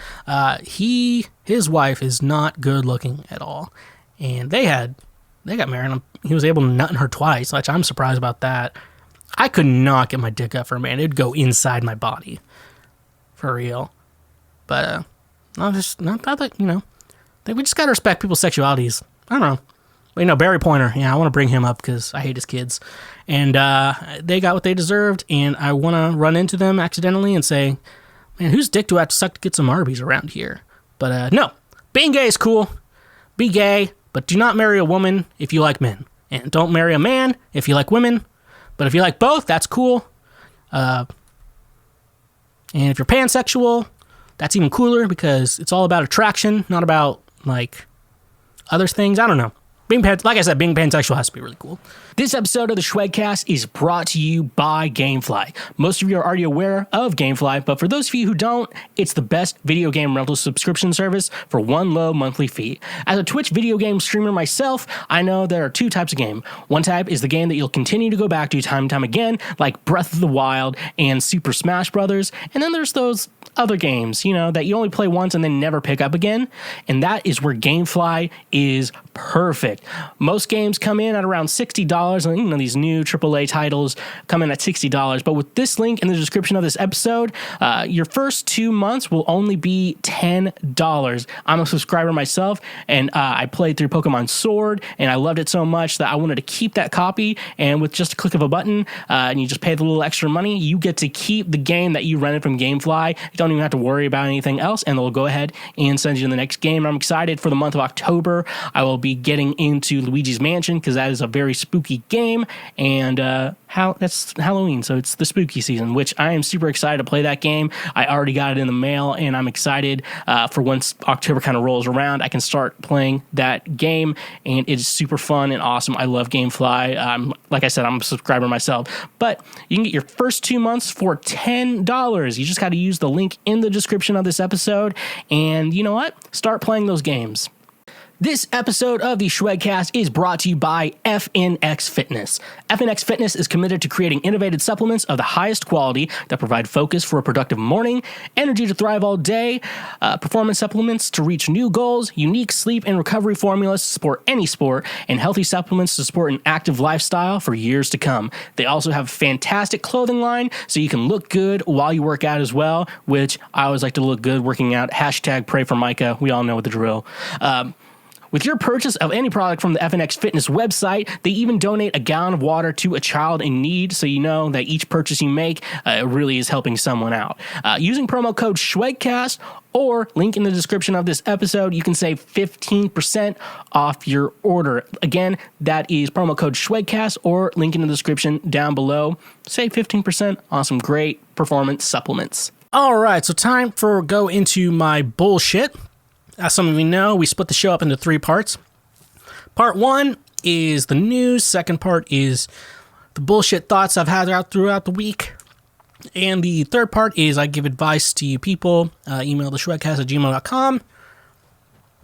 Speaker 1: His wife is not good looking at all. And they got married, and he was able to nut in her twice, which I'm surprised about that. I could not get my dick up for a man. It'd go inside my body. For real. But, not that, I think we just gotta respect people's sexualities. I don't know. But, Barry Pointer, yeah, I want to bring him up because I hate his kids. And they got what they deserved, and I want to run into them accidentally and say, man, whose dick do I have to suck to get some Arby's around here? But no, being gay is cool. Be gay, but do not marry a woman if you like men. And don't marry a man if you like women. But if you like both, that's cool. And if you're pansexual, that's even cooler because it's all about attraction, not about, like, other things. I don't know. like I said, being pansexual has to be really cool. This episode of the Schwegcast is brought to you by Gamefly. Most of you are already aware of Gamefly, but for those of you who don't, it's the best video game rental subscription service for one low monthly fee. As a Twitch video game streamer myself, I know there are two types of game. One type is the game that you'll continue to go back to time and time again, like Breath of the Wild and Super Smash Brothers, and then there's those other games, that you only play once and then never pick up again, and that is where Gamefly is perfect. Most games come in at around $60, and these new AAA titles come in at $60, but with this link in the description of this episode, your first 2 months will only be $10. I'm a subscriber myself, and I played through Pokemon Sword, and I loved it so much that I wanted to keep that copy, and with just a click of a button, and you just pay the little extra money, you get to keep the game that you rented from Gamefly. You don't even have to worry about anything else, and they'll go ahead and send you to the next game. I'm excited for the month of October. I will be getting into Luigi's Mansion because that is a very spooky game, and that's Halloween, so it's the spooky season, which I am super excited to play that game. I already got it in the mail, and I'm excited for once October kind of rolls around, I can start playing that game, and it is super fun and awesome. I love Gamefly. Like I said, I'm a subscriber myself, but you can get your first 2 months for $10. You just got to use the link in the description of this episode, and you know what? Start playing those games. This episode of the Schwegcast is brought to you by FNX Fitness. FNX Fitness is committed to creating innovative supplements of the highest quality that provide focus for a productive morning, energy to thrive all day, performance supplements to reach new goals, unique sleep and recovery formulas to support any sport, and healthy supplements to support an active lifestyle for years to come. They also have a fantastic clothing line so you can look good while you work out as well, which I always like to look good working out. Hashtag pray for Micah. We all know the drill. With your purchase of any product from the FNX Fitness website, they even donate a gallon of water to a child in need, so you know that each purchase you make really is helping someone out. Using promo code SCHWEGCAST or link in the description of this episode, you can save 15% off your order. Again, that is promo code SCHWEGCAST or link in the description down below. Save 15% on some great performance supplements. All right, so time for go into my bullshit. As some of you know, we split the show up into 3 parts. Part 1 is the news. Second part is the bullshit thoughts I've had throughout the week. And the third part is I give advice to you people. Email the schwegcast@gmail.com.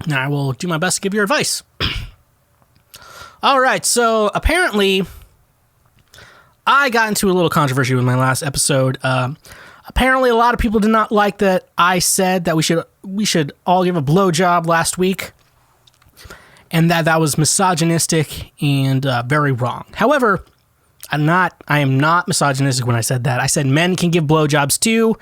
Speaker 1: And I will do my best to give your advice. All right, so apparently I got into a little controversy with my last episode. Apparently, a lot of people did not like that I said that we should all give a blowjob last week, and that was misogynistic and very wrong. However, I am not misogynistic when I said that. I said men can give blowjobs too.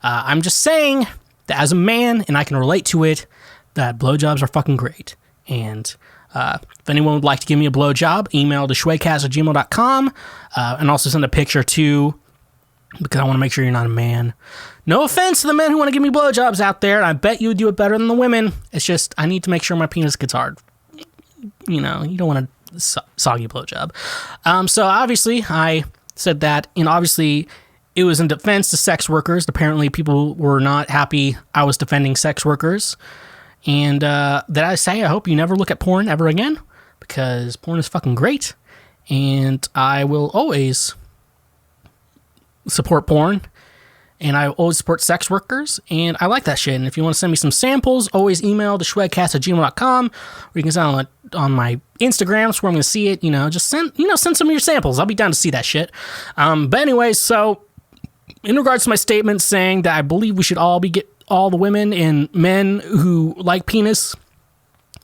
Speaker 1: I'm just saying that as a man, and I can relate to it, that blowjobs are fucking great. And if anyone would like to give me a blowjob, email to schwegcast@gmail.com, and also send a picture too, because I want to make sure you're not a man. No offense to the men who want to give me blowjobs out there. I bet you would do it better than the women. It's just, I need to make sure my penis gets hard. You don't want a soggy blowjob. So obviously, I said that, and obviously, it was in defense to sex workers. Apparently, people were not happy I was defending sex workers. And that I say, I hope you never look at porn ever again, because porn is fucking great. And I will always support porn, and I always support sex workers, and I like that shit. And if you want to send me some samples, always email the schwegcast@gmail.com, or you can send it on my Instagram, so where I'm going to see it. Just send some of your samples. I'll be down to see that shit. But anyways, so in regards to my statement saying that I believe we should get all the women and men who like penis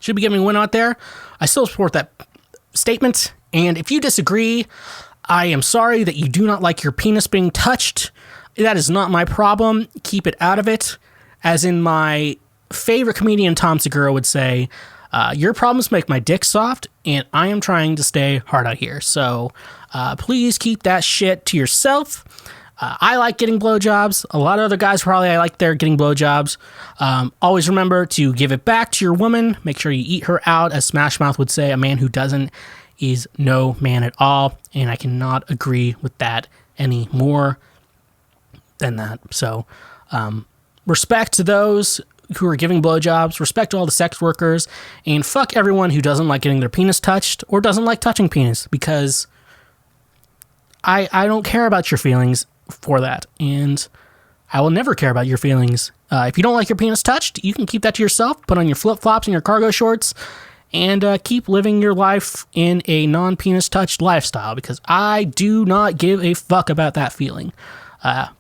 Speaker 1: should be giving a win out there, I still support that statement. And if you disagree, I am sorry that you do not like your penis being touched. That is not my problem. Keep it out of it. As in my favorite comedian, Tom Segura, would say, your problems make my dick soft, and I am trying to stay hard out here. So please keep that shit to yourself. I like getting blowjobs. A lot of other guys probably I like their getting blowjobs. Always remember to give it back to your woman. Make sure you eat her out. As Smash Mouth would say, a man who doesn't is no man at all, and I cannot agree with that any more than that. So, respect to those who are giving blowjobs, respect all the sex workers, and fuck everyone who doesn't like getting their penis touched or doesn't like touching penis, because I don't care about your feelings for that, and I will never care about your feelings. If you don't like your penis touched, you can keep that to yourself, put on your flip-flops and your cargo shorts, and keep living your life in a non-penis touched lifestyle, because I do not give a fuck about that feeling.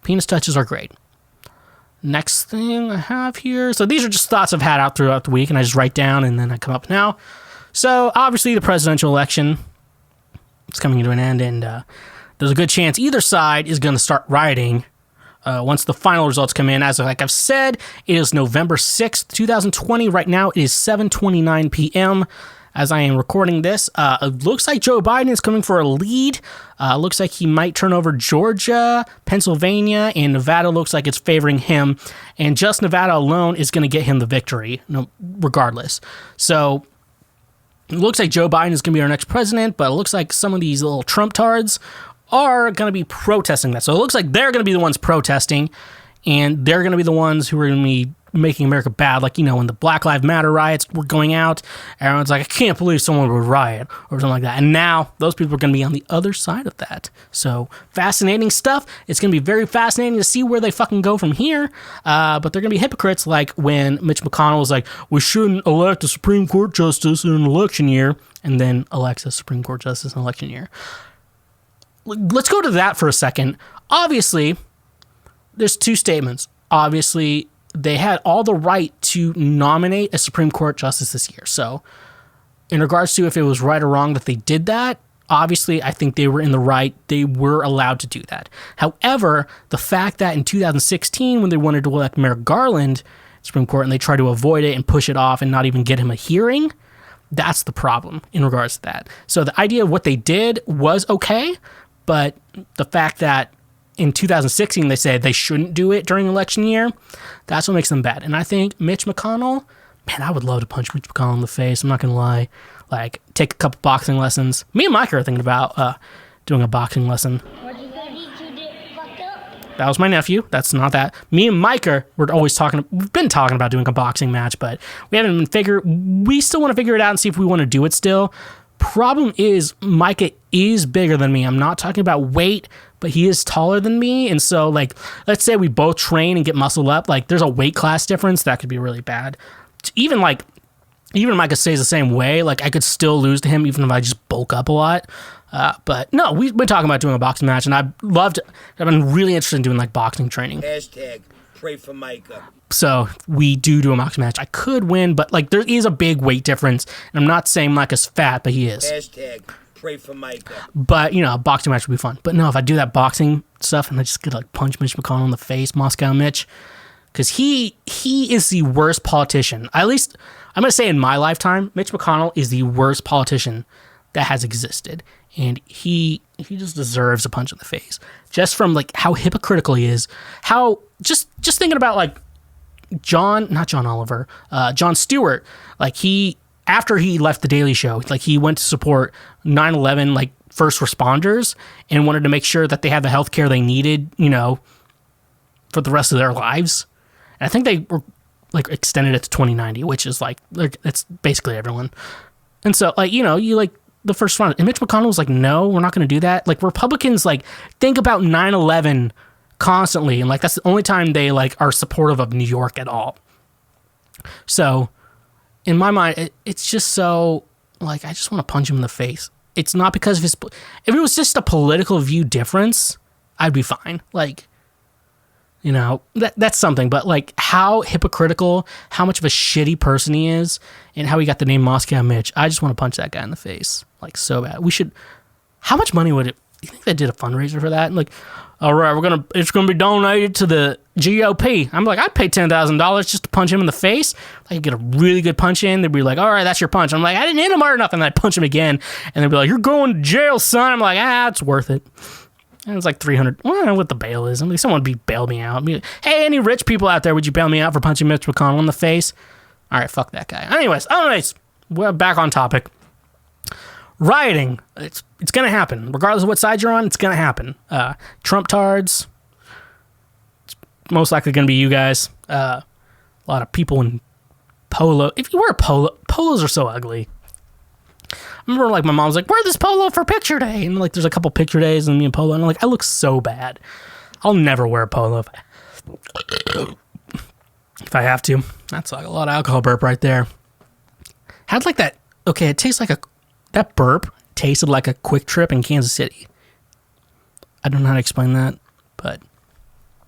Speaker 1: Penis touches are great. Next thing I have here. So these are just thoughts I've had out throughout the week, and I just write down and then I come up now. So obviously the presidential election, it's coming to an end, and there's a good chance either side is going to start rioting once the final results come in. As like I've said, it is November 6th, 2020. Right now it is 7:29 p.m. as I am recording this. It looks like Joe Biden is coming for a lead. Looks like he might turn over Georgia, Pennsylvania, and Nevada looks like it's favoring him. And just Nevada alone is going to get him the victory, regardless. So it looks like Joe Biden is going to be our next president, but it looks like some of these little Trump tards are going to be protesting that. So it looks like they're going to be the ones protesting, and they're going to be the ones who are going to be making America bad. Like, you know, when the Black Lives Matter riots were going out, everyone's like, I can't believe someone would riot or something like that. And now those people are going to be on the other side of that. So fascinating stuff. It's going to be very fascinating to see where they fucking go from here. But they're going to be hypocrites, like when Mitch McConnell was like, we shouldn't elect a Supreme Court justice in an election year, and then elects a Supreme Court justice in an election year. Let's go to that for a second. Obviously, there's two statements. Obviously, they had all the right to nominate a Supreme Court justice this year. So in regards to if it was right or wrong that they did that, obviously I think they were in the right. They were allowed to do that. However, the fact that in 2016, when they wanted to elect Merrick Garland Supreme Court and they tried to avoid it and push it off and not even get him a hearing, that's the problem in regards to that. So the idea of what they did was okay, but the fact that in 2016, they said they shouldn't do it during election year, that's what makes them bad. And I think Mitch McConnell, man, I would love to punch Mitch McConnell in the face. I'm not going to lie. Like, take a couple boxing lessons. Me and Mike are thinking about doing a boxing lesson. That was my nephew. That's not that. Me and Micah, we've been talking about doing a boxing match, but we haven't we still want to figure it out and see if we want to do it still. Problem is, Micah is bigger than me. I'm not talking about weight, but he is taller than me. And so, like, let's say we both train and get muscled up. Like, there's a weight class difference that could be really bad. Even if Micah stays the same way, like, I could still lose to him even if I just bulk up a lot. But no, we've been talking about doing a boxing match, and I've been really interested in doing, like, boxing training.
Speaker 5: Pray for Micah.
Speaker 1: So we do a boxing match. I could win, but, like, there is a big weight difference. And I'm not saying Micah's fat, but he is.
Speaker 5: Pray for Micah.
Speaker 1: But, you know, a boxing match would be fun. But no, if I do that boxing stuff and I just could, like, punch Mitch McConnell in the face, Moscow Mitch, because he is the worst politician. At least, I'm going to say in my lifetime, Mitch McConnell is the worst politician that has existed. And he just deserves a punch in the face. Just from, like, how hypocritical he is. How, just thinking about, like, Jon Stewart, like, after he left The Daily Show, like, he went to support 9/11, like, first responders and wanted to make sure that they had the health care they needed, you know, for the rest of their lives. And I think they were, like, extended it to 2090, which is, like, it's basically everyone. And so, like, you know, you, like, the first one, and Mitch McConnell was like, no, we're not going to do that. Like, Republicans, like, think about 9/11 constantly, and, like, that's the only time they, like, are supportive of New York at all. So in my mind, it's just so, like, I just want to punch him in the face. It's not because of his, if it was just a political view difference, I'd be fine. Like, you know, that's something, but, like, how hypocritical, how much of a shitty person he is, and how he got the name Moscow Mitch, I just want to punch that guy in the face, like, so bad. How much money would it, you think they did a fundraiser for that? And, like, all right, it's going to be donated to the GOP. I'm like, I'd pay $10,000 just to punch him in the face. I could get a really good punch in. They'd be like, all right, that's your punch. I'm like, I didn't hit him hard enough. And then I'd punch him again. And they'd be like, you're going to jail, son. I'm like, it's worth it. And it's like $300. I don't know what the bail is. I'm like, someone would bail me out. Be like, hey, any rich people out there, would you bail me out for punching Mitch McConnell in the face? All right, fuck that guy. Anyways, we're back on topic. Rioting, it's going to happen. Regardless of what side you're on, it's going to happen. Trump tards, it's most likely going to be you guys. A lot of people in polo. If you wear a polo, polos are so ugly. I remember like my mom's like, wear this polo for picture day. And like there's a couple picture days and me in polo. And I'm like, I look so bad. I'll never wear a polo if I have to. That's like a lot of alcohol burp right there. Had like that, okay, it tastes like that burp tasted like a Quick Trip in Kansas City. I don't know how to explain that, but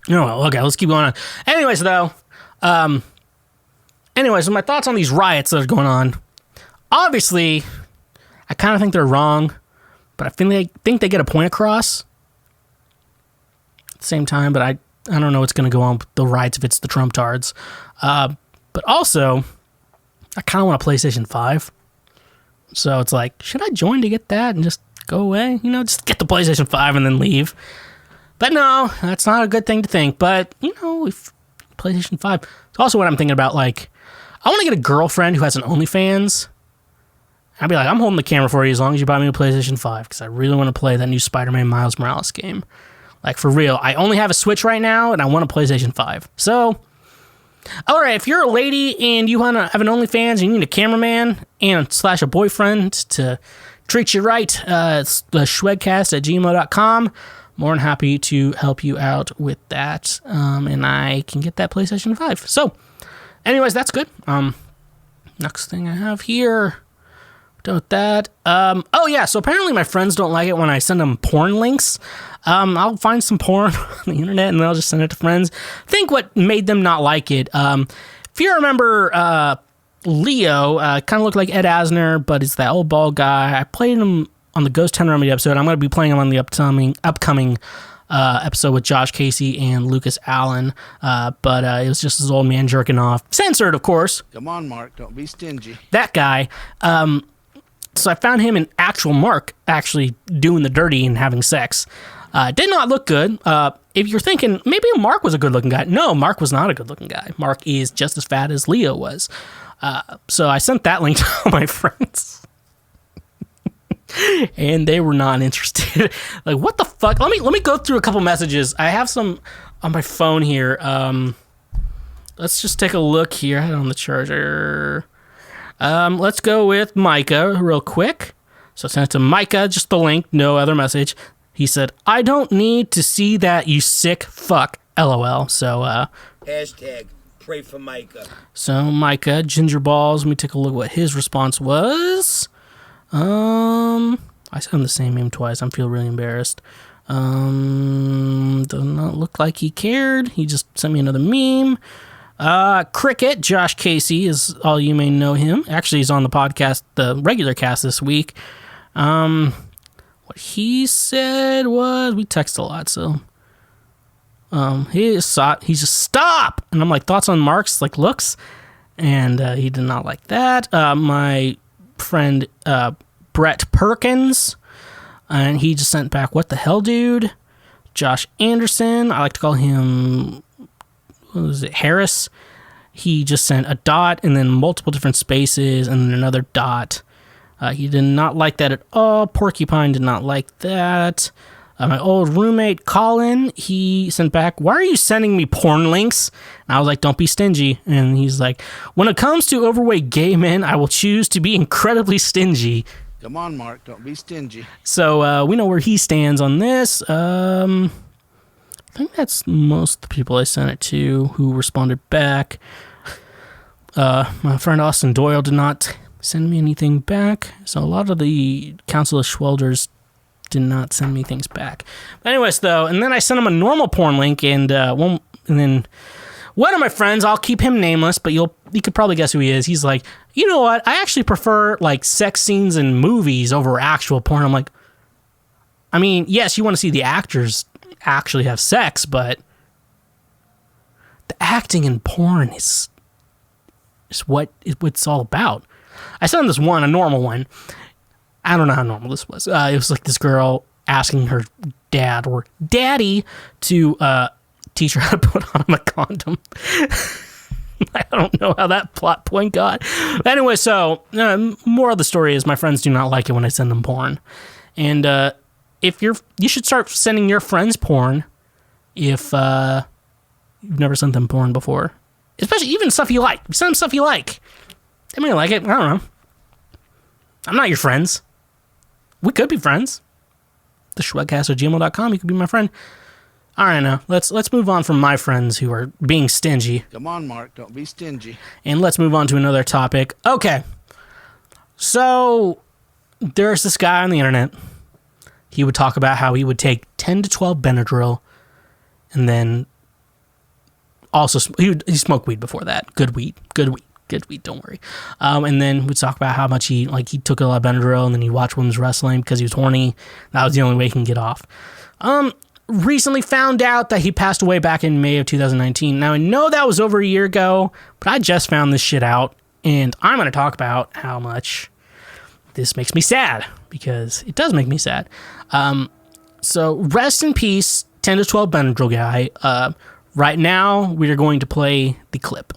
Speaker 1: okay, let's keep going on. Anyways, though, so my thoughts on these riots that are going on. Obviously, I kind of think they're wrong, but I think they get a point across at the same time, but I don't know what's going to go on with the riots if it's the Trump tards. But also, I kind of want a PlayStation 5. So it's like, should I join to get that and just go away? Just get the PlayStation 5 and then leave. But no, that's not a good thing to think. But, if PlayStation 5. It's also what I'm thinking about, like, I want to get a girlfriend who has an OnlyFans. I'd be like, I'm holding the camera for you as long as you buy me a PlayStation 5 because I really want to play that new Spider-Man Miles Morales game. Like, for real. I only have a Switch right now, and I want a PlayStation 5. So, all right, if you're a lady and you want to have an OnlyFans, you need a cameraman and / a boyfriend to treat you right, it's the Schweezy@gmail.com. More than happy to help you out with that, and I can get that PlayStation 5. So, anyways, that's good. Next thing I have here, done with that. So apparently my friends don't like it when I send them porn links. I'll find some porn on the internet and then I'll just send it to friends. I think what made them not like it, if you remember Leo, kind of looked like Ed Asner, but it's that old bald guy. I played him on the Ghost Town Remedy episode. I'm going to be playing him on the upcoming episode with Josh Casey and Lucas Allen, but it was just this old man jerking off. Censored, of course.
Speaker 6: Come on, Mark, don't be stingy.
Speaker 1: That guy. So I found him in actual Mark actually doing the dirty and having sex. Did not look good. If you're thinking maybe Mark was a good looking guy. No, Mark was not a good looking guy. Mark is just as fat as Leo was. So I sent that link to all my friends. And they were not interested. Like, what the fuck? Let me go through a couple messages. I have some on my phone here. Let's just take a look here. I had it on the charger. Let's go with Micah real quick. So I sent it to Micah, just the link, no other message. He said, I don't need to see that, you sick fuck. LOL. So,
Speaker 5: Hashtag pray for Micah.
Speaker 1: So Micah, Ginger Balls, let me take a look at what his response was. I sent him the same meme twice. I feel really embarrassed. Does not look like he cared. He just sent me another meme. Cricket, Josh Casey is all you may know him. Actually, he's on the podcast, the regular cast this week. What he said was, we text a lot, so he's just stop, and I'm like, thoughts on Mark's like looks, and he did not like that. My friend Brett Perkins, and he just sent back, what the hell, dude? Josh Anderson, I like to call him, what was it, Harris. He just sent a dot and then multiple different spaces and then another dot. He did not like that at all. Porcupine did not like that. My old roommate, Colin, he sent back, why are you sending me porn links? And I was like, don't be stingy. And he's like, when it comes to overweight gay men, I will choose to be incredibly stingy.
Speaker 6: Come on, Mark, don't be stingy.
Speaker 1: So we know where he stands on this. I think that's most of the people I sent it to who responded back. My friend Austin Doyle did not send me anything back. So a lot of the Council of Schwelders did not send me things back. But anyways, though, and then I sent him a normal porn link, and then one of my friends, I'll keep him nameless, but you could probably guess who he is. He's like, you know what? I actually prefer like sex scenes in movies over actual porn. I'm like, I mean, yes, you want to see the actors actually have sex, but the acting in porn is what it's all about. I sent him this one, a normal one. I don't know how normal this was. It was like this girl asking her dad or daddy to teach her how to put on a condom. I don't know how that plot point got. But anyway, so more of the story is my friends do not like it when I send them porn. And if you should start sending your friends porn if you've never sent them porn before. Especially even stuff you like. Send them stuff you like. They may like it. I don't know. I'm not your friends. We could be friends. theshwegcast@gmail.com. You could be my friend. All right, now let's move on from my friends who are being stingy,
Speaker 6: Come on, Mark. Don't be stingy.
Speaker 1: and let's move on to another topic. Okay, so there's this guy on the internet. He would talk about how he would take 10 to 12 Benadryl, and then also he smoked weed before that. Good weed. Don't worry. And then we'd talk about how much he took a lot of Benadryl, and then he watched women's wrestling because he was horny. That was the only way he can get off. Recently found out that he passed away back in May of 2019. Now, I know that was over a year ago, but I just found this shit out, and I'm going to talk about how much this makes me sad, because it does make me sad. So, rest in peace, 10 to 12 Benadryl Guy. Right now, we are going to play the clip.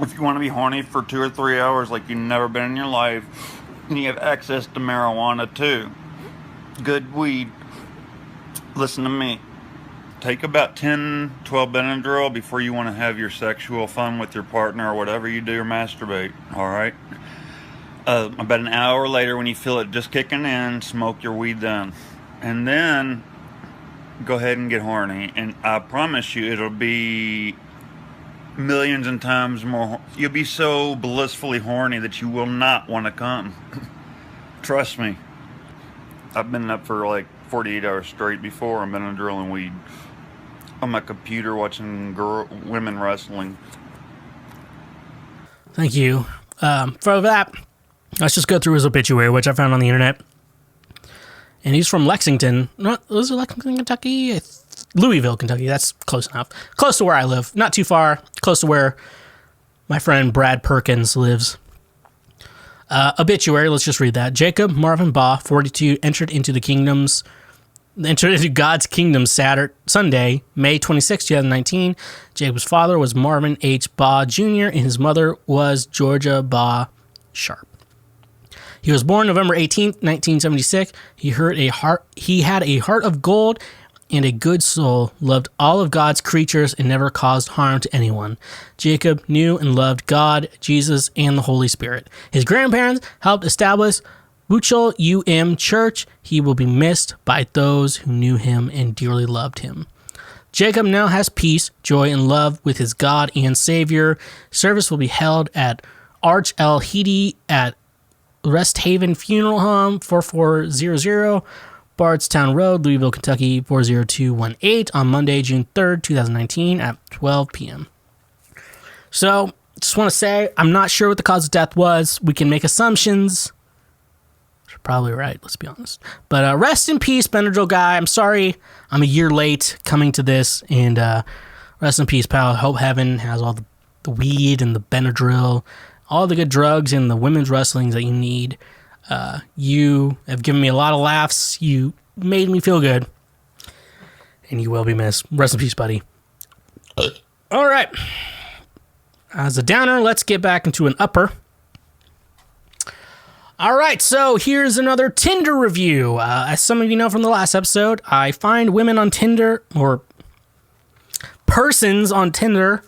Speaker 7: If you want to be horny for 2 or 3 hours like you've never been in your life, and you have access to marijuana too, good weed, listen to me. Take about 10, 12 Benadryl before you want to have your sexual fun with your partner or whatever you do or masturbate, alright? About an hour later, when you feel it just kicking in, smoke your weed then. And then go ahead and get horny. And I promise you, it'll be millions and times more. You'll be so blissfully horny that you will not want to come. Trust me. I've been up for like 48 hours straight before on Benadryl and weed on my computer watching women wrestling.
Speaker 1: Thank you. For that, let's just go through his obituary, which I found on the internet. And he's from Lexington. Was it Lexington, Kentucky? Louisville, Kentucky. That's close enough. Close to where I live. Not too far. Close to where my friend Brad Perkins lives. Obituary, let's just read that. Jacob Marvin Baugh, 42, entered into God's kingdom Sunday, May 26, 2019. Jacob's father was Marvin H. Baugh Jr., and his mother was Georgia Baugh Sharp. He was born November 18th, 1976. He had a heart of gold and a good soul, loved all of God's creatures, and never caused harm to anyone. Jacob knew and loved God, Jesus, and the Holy Spirit. His grandparents helped establish Buchel UM Church. He will be missed by those who knew him and dearly loved him. Jacob now has peace, joy, and love with his God and Savior. Service will be held at Arch El Hidi at Rest Haven Funeral Home, 4400 Bardstown Road, Louisville, Kentucky, 40218 on Monday, June 3rd, 2019 at 12 p.m. So, just want to say, I'm not sure what the cause of death was. We can make assumptions. You're probably right, let's be honest. But rest in peace, Benadryl Guy. I'm sorry I'm a year late coming to this. And rest in peace, pal. Hope heaven has all the weed and the Benadryl, all the good drugs and the women's wrestlings that you need. You have given me a lot of laughs. You made me feel good. And you will be missed. Rest in peace, buddy. All right. As a downer, let's get back into an upper. All right, so here's another Tinder review. As some of you know from the last episode, I find women on Tinder, or persons on Tinder,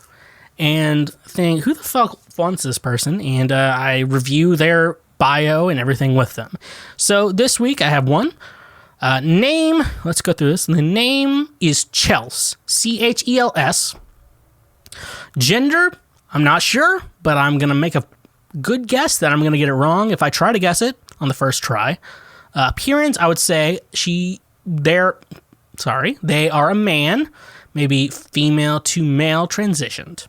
Speaker 1: and think, who the fuck wants this person? And I review their bio and everything with them. So this week I have one. Name, let's go through this. The name is Chels, Chels. Gender, I'm not sure, but I'm going to make a good guess that I'm going to get it wrong if I try to guess it on the first try. Appearance, I would say they are a man, maybe female to male transitioned.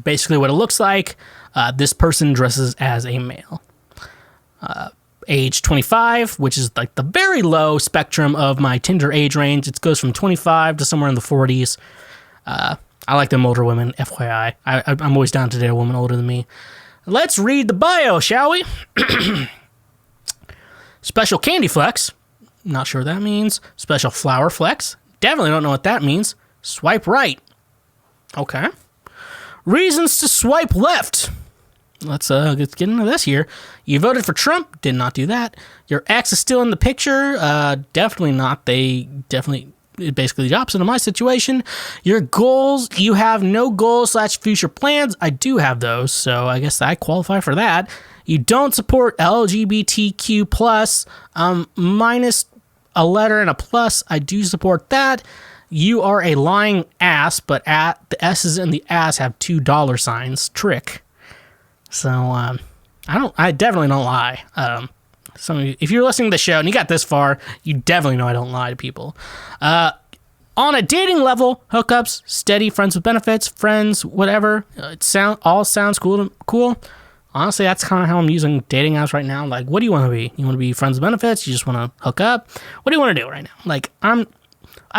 Speaker 1: Basically what it looks like, this person dresses as a male. Age 25, which is like the very low spectrum of my Tinder age range. It goes from 25 to somewhere in the 40s. I like them older women, FYI. I'm always down to date a woman older than me. Let's read the bio, shall we? Special candy flex. Not sure what that means. Special flower flex. Definitely don't know what that means. Swipe right. Okay. Reasons to swipe left. Let's get into this here. You voted for Trump. Did not do that. Your ex is still in the picture. Definitely not. They definitely basically the opposite of my situation. Your goals, you have no goals / future plans. I do have those, so I guess I qualify for that. You don't support LGBTQ plus, minus a letter and a plus. I do support that. You are a lying ass, but the S's in the ass have $2 signs. Trick. So I definitely don't lie. Some of you, if you're listening to the show and you got this far, you definitely know I don't lie to people. On a dating level, hookups, steady, friends with benefits, friends, whatever. All sounds cool. Honestly, that's kind of how I'm using dating apps right now. Like, what do you want to be? You want to be friends with benefits? You just want to hook up? What do you want to do right now? Like, I've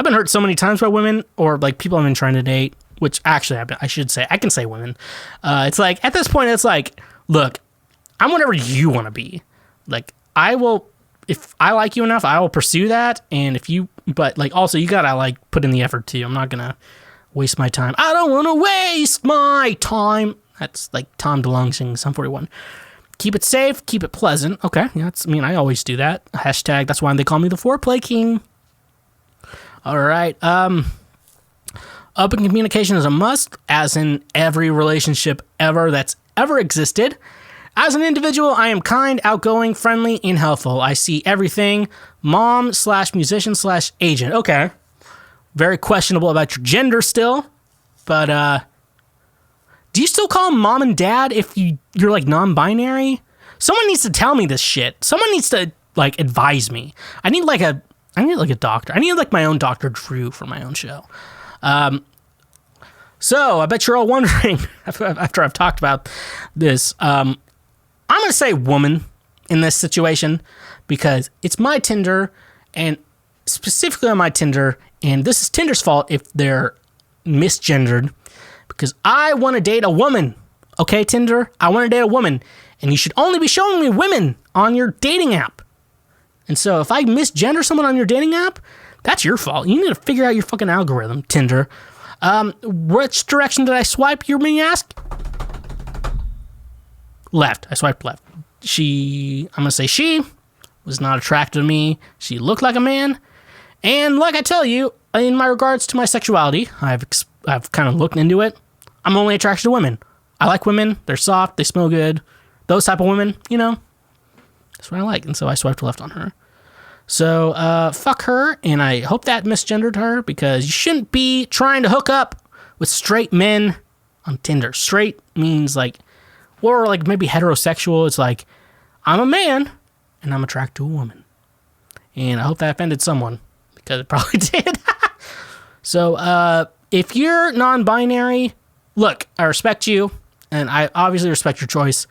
Speaker 1: been hurt so many times by women, or like people I've been trying to date, which actually I can say women. It's like, at this point, it's like, look, I'm whatever you want to be. Like, I will, if I like you enough, I will pursue that. And but like, also you gotta like put in the effort too. I'm not gonna waste my time. I don't want to waste my time. That's like Tom DeLonge singing Sum 41. Keep it safe, keep it pleasant. Okay, yeah, I always do that. Hashtag, that's why they call me the foreplay king. All right. Open communication is a must, as in every relationship that's ever existed. As an individual, I am kind, outgoing, friendly, and helpful. I see everything. Mom / musician / agent. Okay. Very questionable about your gender still. But, do you still call them mom and dad if you're like non-binary? Someone needs to tell me this shit. Someone needs to like advise me. I need like a doctor. I need like my own Dr. Drew for my own show. So I bet you're all wondering after I've talked about this, I'm going to say woman in this situation because it's my Tinder, and specifically on my Tinder, and this is Tinder's fault if they're misgendered, because I want to date a woman. Okay, Tinder? I want to date a woman, and you should only be showing me women on your dating app. And so if I misgender someone on your dating app, that's your fault. You need to figure out your fucking algorithm, Tinder. Which direction did I swipe, you may ask? Left. I swiped left. I'm going to say she was not attracted to me. She looked like a man. And like I tell you, in my regards to my sexuality, I've kind of looked into it. I'm only attracted to women. I like women. They're soft. They smell good. Those type of women, that's what I like. And so I swiped left on her. So, fuck her. And I hope that misgendered her, because you shouldn't be trying to hook up with straight men on Tinder. Straight means like, or like maybe heterosexual. It's like, I'm a man and I'm attracted to a woman. And I hope that offended someone, because it probably did. So, if you're non-binary, look, I respect you, and I obviously respect your choice.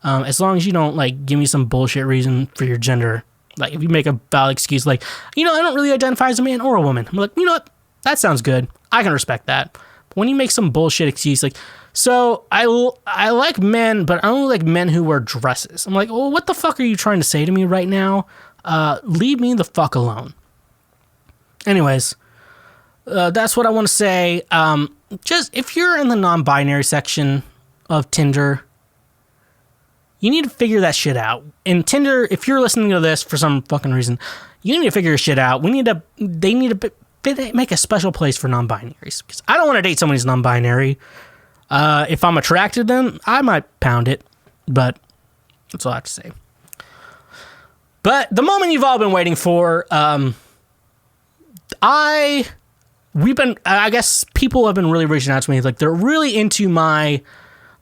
Speaker 1: As long as you don't like give me some bullshit reason for your gender. Like if you make a valid excuse, like, I don't really identify as a man or a woman. I'm like, you know what? That sounds good. I can respect that. But when you make some bullshit excuse, like, so I like men, but I only like men who wear dresses. I'm like, well, what the fuck are you trying to say to me right now? Leave me the fuck alone. Anyways, that's what I want to say. Just if you're in the non-binary section of Tinder, you need to figure that shit out. And Tinder, if you're listening to this for some fucking reason, you need to figure your shit out. They need to make a special place for non-binaries, because I don't want to date someone who's non-binary. If I'm attracted to them, I might pound it, but that's all I have to say. But the moment you've all been waiting for, I guess people have been really reaching out to me. Like, they're really into my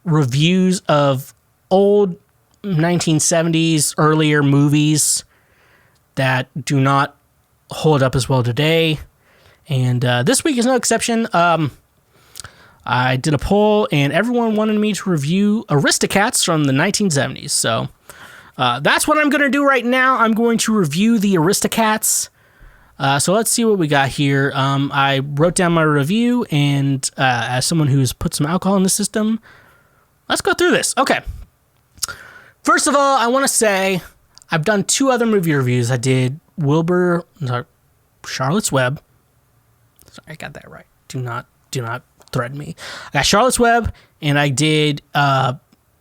Speaker 1: reviews of old 1970s, earlier movies that do not hold up as well today. And this week is no exception. I did a poll, and everyone wanted me to review Aristocats from the 1970s. So that's what I'm going to do right now. I'm going to review the Aristocats. So let's see what we got here. I wrote down my review, and as someone who's put some alcohol in the system, let's go through this. Okay. First of all, I want to say I've done 2 other movie reviews. I did Charlotte's Web. Sorry, I got that right. Do not threaten me. I got Charlotte's Web, and I did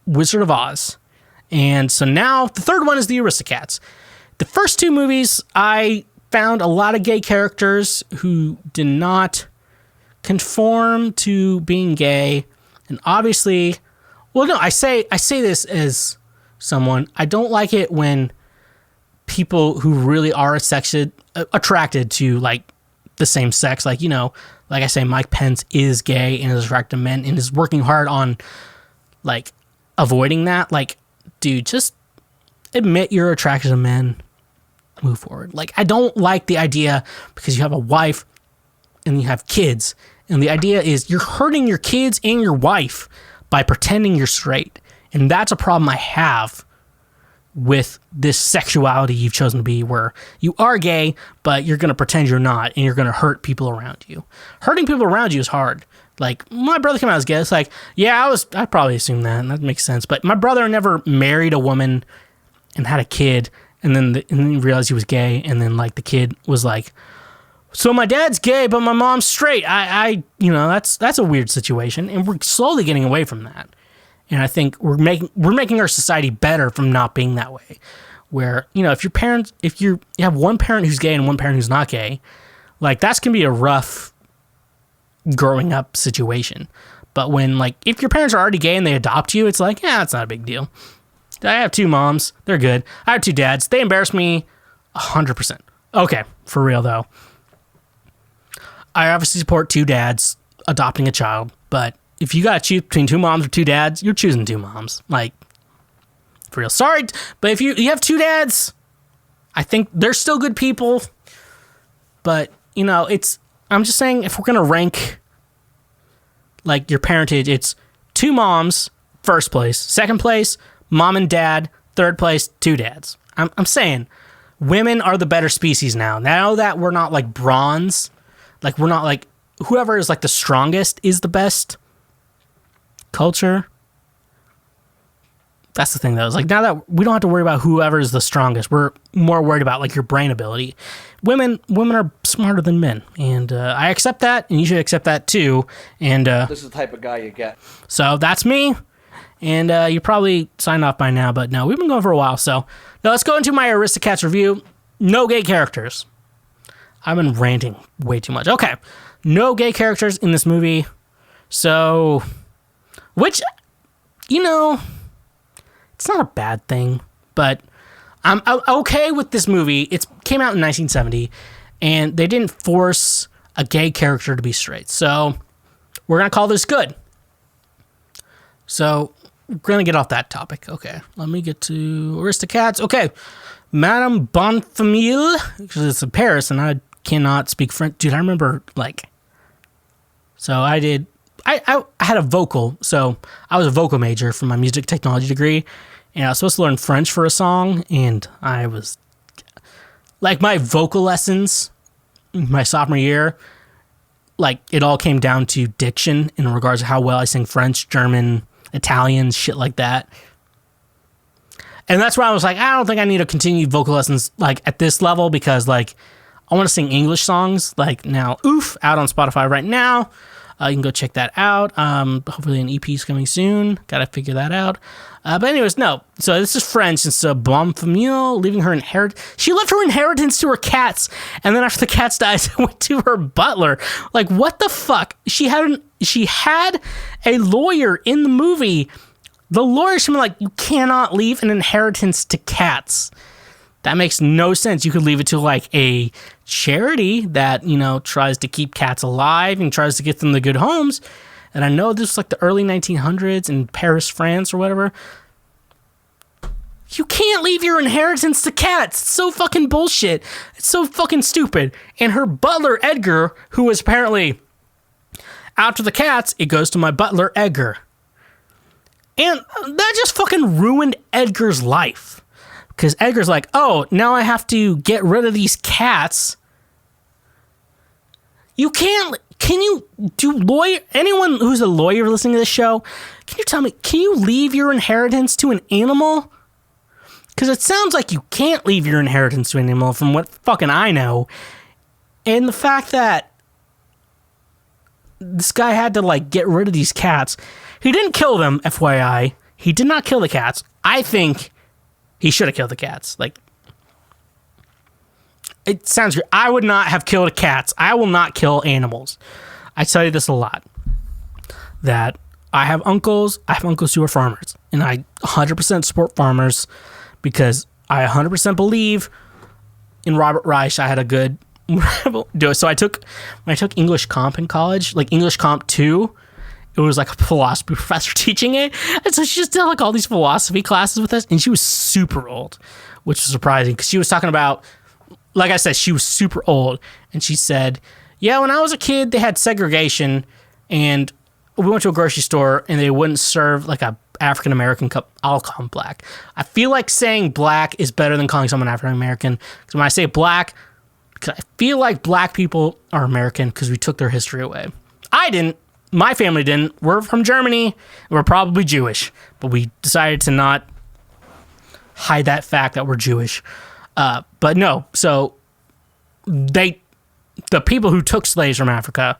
Speaker 1: Wizard of Oz. And so now the third one is the Aristocats. The first 2 movies I found a lot of gay characters who did not conform to being gay, and obviously, well, no, I say this as someone, I don't like it when people who really are attracted to like the same sex, like, you know, like I say, Mike Pence is gay and is attracted to men and is working hard on like avoiding that. Like, dude, just admit you're attracted to men. Move forward. Like, I don't like the idea because you have a wife and you have kids, and the idea is you're hurting your kids and your wife by pretending you're straight. And that's a problem I have with this sexuality you've chosen to be, where you are gay, but you're going to pretend you're not, and you're going to hurt people around you. Hurting people around you is hard. Like, my brother came out as gay. It's like, yeah, I probably assumed that, and that makes sense. But my brother never married a woman and had a kid, and then he realized he was gay, and then like the kid was like, so my dad's gay, but my mom's straight. I you know, that's a weird situation, and we're slowly getting away from that. And I think we're making our society better from not being that way. Where, you know, if you have one parent who's gay and one parent who's not gay, like that's gonna be a rough growing up situation. But when, like, if your parents are already gay and they adopt you, it's like, yeah, it's not a big deal. I have 2 moms. They're good. I have 2 dads. They embarrass me 100%. Okay, for real, though. I obviously support 2 dads adopting a child, but if you gotta choose between 2 moms or 2 dads, you're choosing 2 moms. Like, for real. Sorry, but if you have 2 dads, I think they're still good people. But, you know, I'm just saying, if we're gonna rank, like, your parentage, it's 2 moms, first place. Second place, mom and dad. Third place, 2 dads. I'm saying women are the better species now. Now that we're not like bronze, like we're not like whoever is like the strongest is the best culture. That's the thing though. It's like now that we don't have to worry about whoever is the strongest. We're more worried about like your brain ability. Women are smarter than men, and I accept that, and you should accept that too. And
Speaker 8: this is the type of guy you get.
Speaker 1: So that's me. And you probably signed off by now, but no, we've been going for a while. So now let's go into my Aristocats review. No gay characters. I've been ranting way too much. Okay, no gay characters in this movie. So, which, you know, it's not a bad thing, but I'm okay with this movie. It came out in 1970, and they didn't force a gay character to be straight. So we're going to call this good. So we're going to get off that topic. Okay, let me get to Aristocats. Okay, Madame Bonfamille, because it's in Paris, and I cannot speak French. Dude, I remember, like, so I had a vocal, so I was a vocal major for my music technology degree, and I was supposed to learn French for a song, and I was, like, my vocal lessons my sophomore year, like, it all came down to diction in regards to how well I sing French, German, Italian, shit like that. And that's why I was like, I don't think I need to continue vocal lessons, like, at this level, because, like, I want to sing English songs, like, now, Oof, out on Spotify right now. You can go check that out. Hopefully an EP is coming soon. Gotta figure that out. But anyways, no. So this is French, and so Bonfamille leaving her inheritance. She left her inheritance to her cats, and then after the cats died, it went to her butler. Like, what the fuck? She had a lawyer in the movie. The lawyer should be like, you cannot leave an inheritance to cats. That makes no sense. You could leave it to, like, a charity that, you know, tries to keep cats alive and tries to get them to good homes. And I know this was, like, the early 1900s in Paris, France, or whatever. You can't leave your inheritance to cats. It's so fucking bullshit. It's so fucking stupid. And her butler, Edgar, who was apparently after the cats, it goes to my butler, Edgar. And that just fucking ruined Edgar's life. Because Edgar's like, oh, now I have to get rid of these cats. You can't, can you do anyone who's a lawyer listening to this show, can you tell me, can you leave your inheritance to an animal? Because it sounds like you can't leave your inheritance to an animal from what fucking I know. And the fact that this guy had to, like, get rid of these cats. He didn't kill them, FYI. He did not kill the cats. I think he should have killed the cats. Like, it sounds good. I would not have killed cats. I will not kill animals. I tell you this a lot. That I have uncles who are farmers. And I 100% support farmers because I 100% believe in Robert Reich. I had a good do it. So when I took English Comp in college, like English Comp 2, it was like a philosophy professor teaching it. And so she just did like all these philosophy classes with us. And she was super old, which was surprising because she was talking about, like I said, she was super old. And she said, yeah, when I was a kid, they had segregation and we went to a grocery store and they wouldn't serve like a African American cup. I'll call them black. I feel like saying black is better than calling someone African American. Because when I say black, because I feel like black people are American because we took their history away. I didn't. My family didn't. We're from Germany. We're probably Jewish. But we decided to not hide that fact that we're Jewish. But no. So the people who took slaves from Africa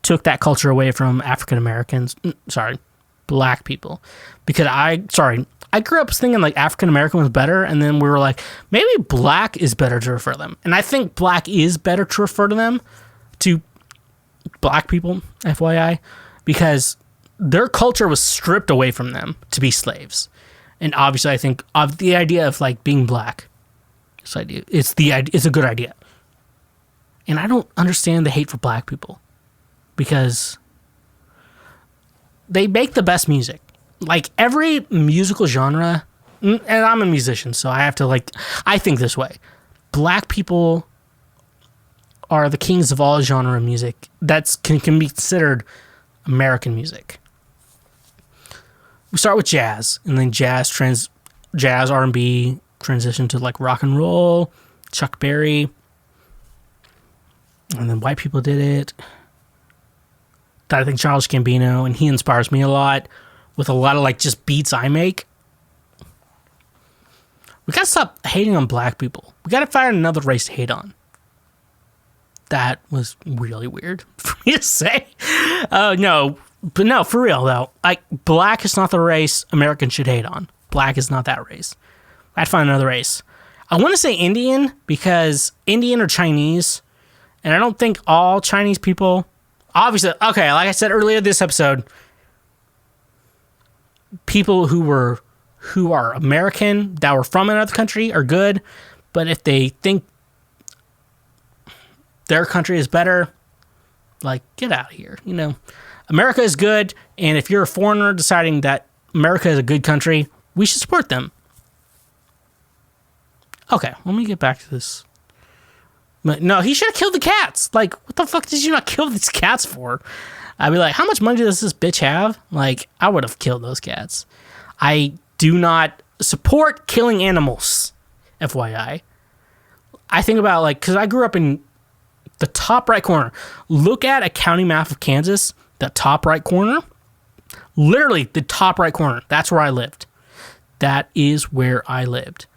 Speaker 1: took that culture away from African Americans. Sorry, black people. Because I grew up thinking like African American was better, and then we were like, maybe black is better to refer to them. And I think black is better to refer to them, to black people, FYI, because their culture was stripped away from them to be slaves. And obviously, I think of the idea of like being black, it's a good idea. And I don't understand the hate for black people. Because they make the best music. Like every musical genre, and I'm a musician, so I have to I think this way. Black people are the kings of all genre of music that can be considered American music. We start with jazz, and then jazz R&B transition to like rock and roll, Chuck Berry, and then white people did it. I think Charles Gambino, and he inspires me a lot with a lot of like just beats I make. We gotta stop hating on black people. We gotta find another race to hate on. That was really weird for me to say. No, but no, for real though. Like, black is not the race Americans should hate on. Black is not that race. I'd find another race. I want to say Indian because Indian or Chinese, and I don't think all Chinese people. Obviously, okay, like I said earlier this episode, people who are American that were from another country are good, but if they think their country is better, like, get out of here. You know, America is good, and if you're a foreigner deciding that America is a good country, we should support them. Okay, let me get back to this. But no, he should have killed the cats. Like, what the fuck did you not kill these cats for? I'd be like, how much money does this bitch have? Like, I would have killed those cats. I do not support killing animals, FYI. I think about, like, because I grew up in the top right corner. Look at a county map of Kansas, the top right corner. Literally, the top right corner. That's where I lived. That is where I lived.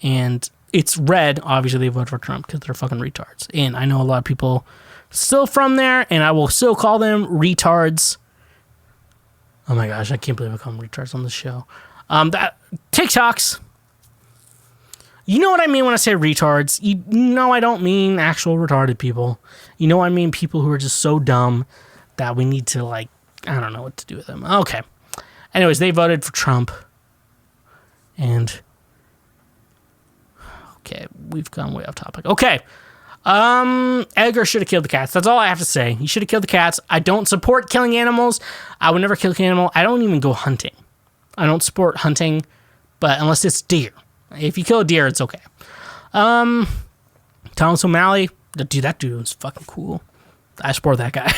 Speaker 1: And it's red. Obviously, they voted for Trump because they're fucking retards. And I know a lot of people still from there, and I will still call them retards. Oh my gosh, I can't believe I call them retards on this show. That TikToks. You know what I mean when I say retards. You know I don't mean actual retarded people. You know I mean people who are just so dumb that we need to, like, I don't know what to do with them. Okay. Anyways, they voted for Trump. And okay, we've gone way off topic. Okay. Edgar should have killed the cats. That's all I have to say. He should have killed the cats. I don't support killing animals. I would never kill an animal. I don't even go hunting. I don't support hunting, but unless it's deer. If you kill a deer, it's okay. Thomas O'Malley, dude, that dude was fucking cool. I support that guy.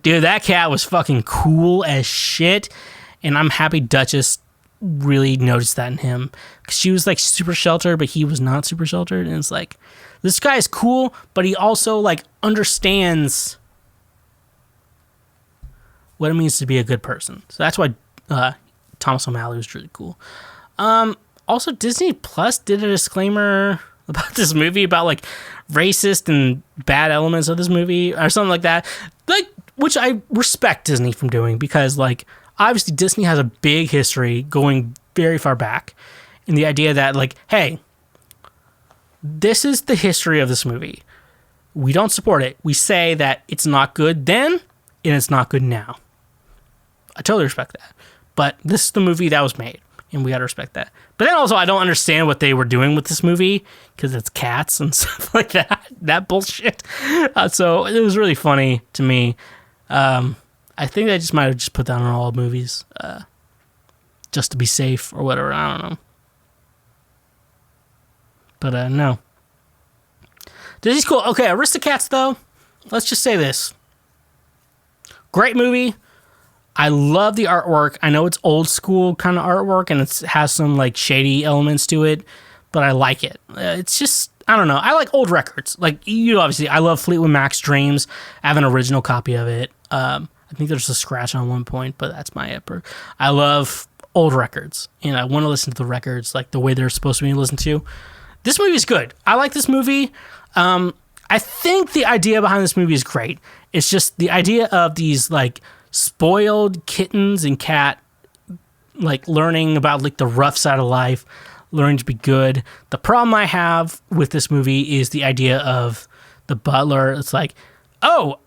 Speaker 1: Dude, that cat was fucking cool as shit, and I'm happy Duchess really noticed that in him, because she was like super sheltered, but he was not super sheltered, and it's like, this guy is cool, but he also like understands what it means to be a good person. So that's why Thomas O'Malley was really cool. Also, Disney Plus did a disclaimer about this movie, about like racist and bad elements of this movie or something like that, like, which I respect Disney from doing, because like obviously Disney has a big history going very far back, and the idea that like, hey, this is the history of this movie. We don't support it. We say that it's not good then, and it's not good now. I totally respect that. But this is the movie that was made, and we gotta respect that. But then also, I don't understand what they were doing with this movie, because it's cats and stuff like that bullshit. So it was really funny to me. I think they just might have just put that on all movies, just to be safe or whatever. I don't know. But no. Disney's cool. Okay, Aristocats, though. Let's just say this. Great movie. I love the artwork. I know it's old school kind of artwork, and it has some like shady elements to it, but I like it. It's just, I don't know. I like old records. Like, you obviously, I love Fleetwood Mac's Dreams. I have an original copy of it. I think there's a scratch on one point, but that's my upper. I love old records, and I want to listen to the records like the way they're supposed to be listened to. This movie is good. I like this movie. I think the idea behind this movie is great. It's just the idea of these like spoiled kittens and cat like learning about like the rough side of life, learning to be good. The problem I have with this movie is the idea of the butler. It's like, oh,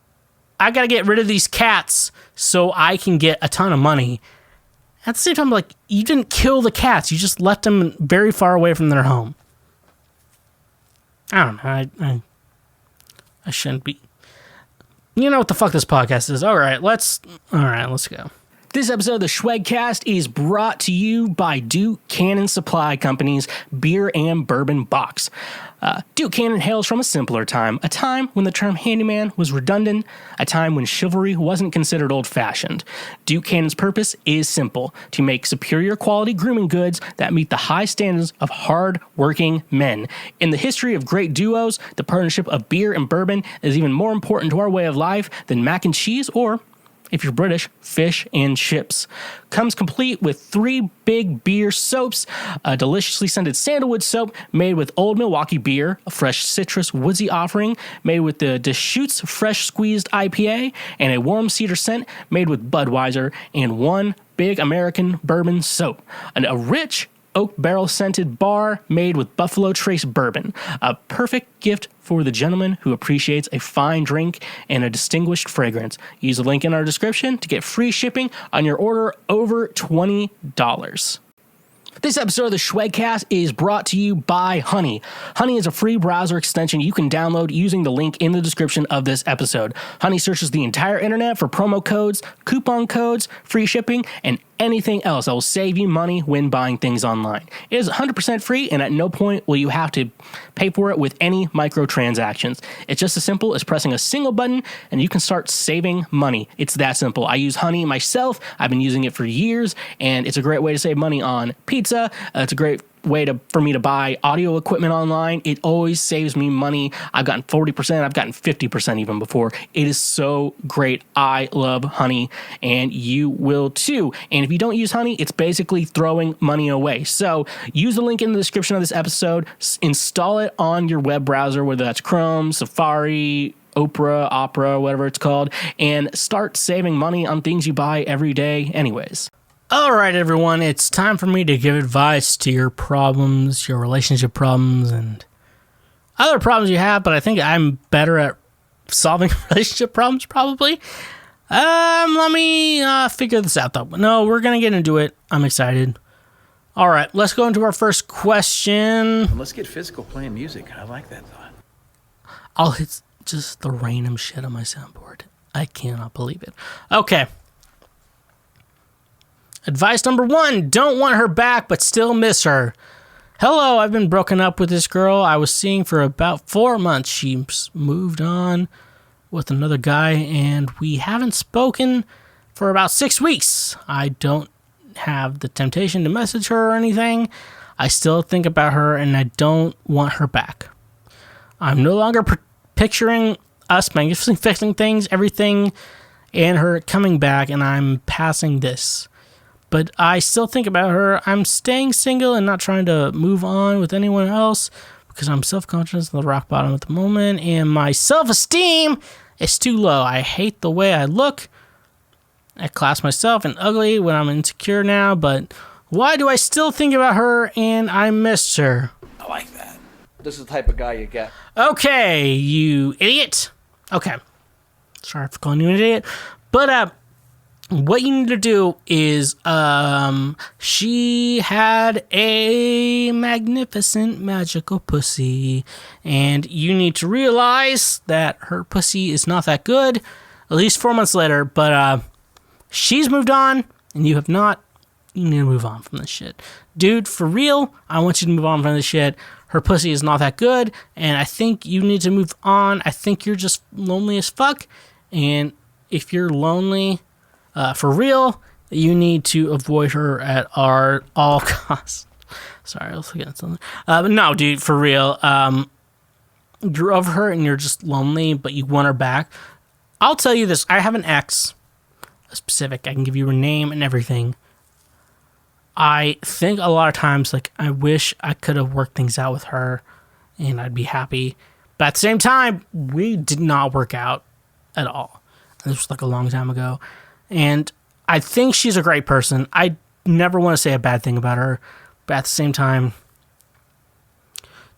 Speaker 1: I gotta get rid of these cats so I can get a ton of money. At the same time, like, you didn't kill the cats. You just left them very far away from their home. I don't know. I shouldn't be. You know what the fuck this podcast is. All right, let's go. This episode of the Schweezy is brought to you by Duke Cannon Supply Company's Beer and Bourbon Box. Duke Cannon hails from a simpler time, a time when the term handyman was redundant, a time when chivalry wasn't considered old-fashioned. Duke Cannon's purpose is simple, to make superior quality grooming goods that meet the high standards of hard-working men. In the history of great duos, the partnership of beer and bourbon is even more important to our way of life than mac and cheese or, if you're British, fish and chips. Comes complete with 3 big beer soaps, a deliciously scented sandalwood soap made with Old Milwaukee beer, a fresh citrus woodsy offering made with the Deschutes Fresh Squeezed IPA, and a warm cedar scent made with Budweiser, and 1 big American bourbon soap. And a rich oak barrel scented bar made with Buffalo Trace bourbon. A perfect gift for the gentleman who appreciates a fine drink and a distinguished fragrance. Use the link in our description to get free shipping on your order over $20. This episode of the Schweezy is brought to you by Honey. Honey is a free browser extension you can download using the link in the description of this episode. Honey searches the entire internet for promo codes, coupon codes, free shipping, and anything else that will save you money when buying things online. It is 100% free, and at no point will you have to pay for it with any microtransactions. It's just as simple as pressing a single button, and you can start saving money. It's that simple. I use Honey myself. I've been using it for years, and it's a great way to save money on pizza. It's a great way for me to buy audio equipment online. It always saves me money. I've gotten 40%. I've gotten 50% even before. It is so great. I love Honey, and you will too. And if you don't use Honey, it's basically throwing money away. So use the link in the description of this episode. Install it on your web browser, whether that's Chrome, Safari, Opera, whatever it's called, and start saving money on things you buy every day anyways. All right, everyone, it's time for me to give advice to your problems, your relationship problems, and other problems you have, but I think I'm better at solving relationship problems, probably. Let me figure this out, though. No, we're going to get into it. I'm excited. All right, let's go into our first question.
Speaker 2: Let's get physical playing music. I like that thought.
Speaker 1: I'll hit just the random shit on my soundboard. I cannot believe it. Okay. Advice number 1, don't want her back, but still miss her. Hello, I've been broken up with this girl I was seeing for about 4 months. She's moved on with another guy, and we haven't spoken for about 6 weeks. I don't have the temptation to message her or anything. I still think about her, and I don't want her back. I'm no longer picturing us magnificently fixing things, everything, and her coming back, and I'm passing this. But I still think about her. I'm staying single and not trying to move on with anyone else because I'm self-conscious at the rock bottom at the moment, and my self-esteem is too low. I hate the way I look. I class myself as ugly when I'm insecure now, but why do I still think about her and I miss her?
Speaker 2: I like that.
Speaker 8: This is the type of guy you get.
Speaker 1: Okay, you idiot. Okay. Sorry for calling you an idiot. But what you need to do is she had a magnificent magical pussy, and you need to realize that her pussy is not that good, at least 4 months later, but she's moved on and you have not. You need to move on from this shit. Dude, for real, I want you to move on from this shit. Her pussy is not that good, and I think you need to move on. I think you're just lonely as fuck, and if you're lonely for real, you need to avoid her at all costs. Sorry, I was forgetting something. But no, dude, for real. You're over her and you're just lonely, but you want her back. I'll tell you this. I have an ex, a specific. I can give you her name and everything. I think a lot of times, like, I wish I could have worked things out with her and I'd be happy. But at the same time, we did not work out at all. This was like a long time ago. And I think she's a great person. I never want to say a bad thing about her. But at the same time,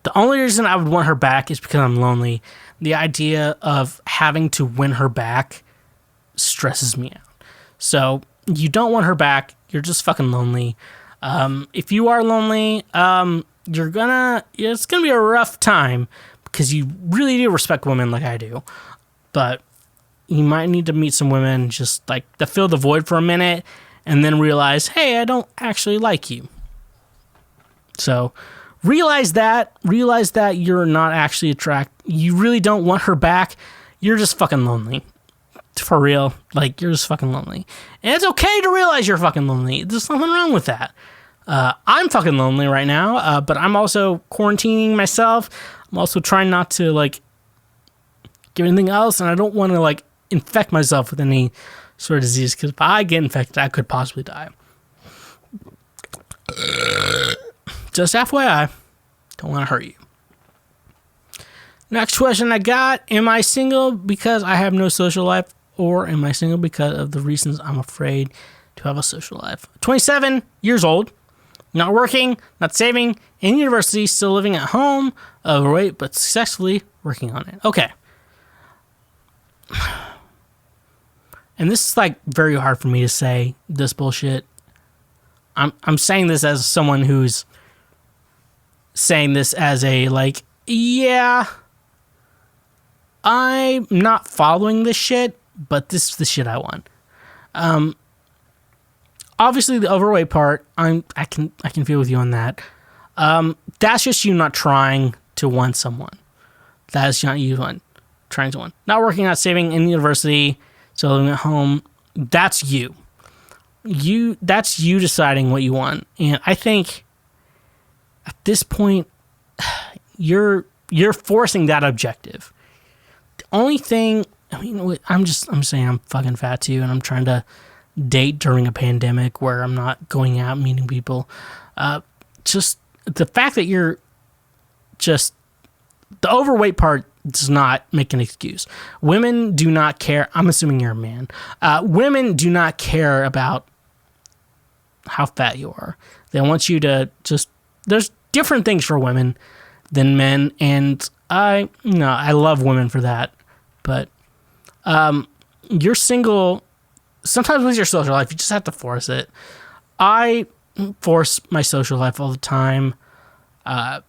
Speaker 1: the only reason I would want her back is because I'm lonely. The idea of having to win her back stresses me out. So you don't want her back. You're just fucking lonely. If you are lonely, it's gonna be a rough time because you really do respect women like I do. But you might need to meet some women just like to fill the void for a minute and then realize, hey, I don't actually like you. So realize that you're not actually attracted. You really don't want her back. You're just fucking lonely. For real. Like, you're just fucking lonely. And it's okay to realize you're fucking lonely. There's nothing wrong with that. I'm fucking lonely right now, but I'm also quarantining myself. I'm also trying not to, like, give anything else, and I don't want to, like, infect myself with any sort of disease, because if I get infected, I could possibly die. Just FYI. Don't want to hurt you. Next question I got. Am I single because I have no social life, or am I single because of the reasons I'm afraid to have a social life? 27 years old, not working, not saving, in university, still living at home, overweight, but successfully working on it. Okay. And this is like very hard for me to say this bullshit. I'm saying this as someone who's saying this as a like, yeah, I'm not following this shit, but this is the shit I want. Obviously the overweight part, I can feel with you on that. That's just you not trying to want someone. That is not you trying to want. Not working, not saving in university, so living at home. That's you. That's you deciding what you want. And I think at this point, you're forcing that objective. The only thing, I'm saying I'm fucking fat too, and I'm trying to date during a pandemic where I'm not going out meeting people. Just the fact that you're just, the overweight part does not make an excuse. Women do not care. I'm assuming you're a man. Women do not care about how fat you are. They want you to just, there's different things for women than men, and I love women for that. But you're single. Sometimes with your social life, you just have to force it. I force my social life all the time. I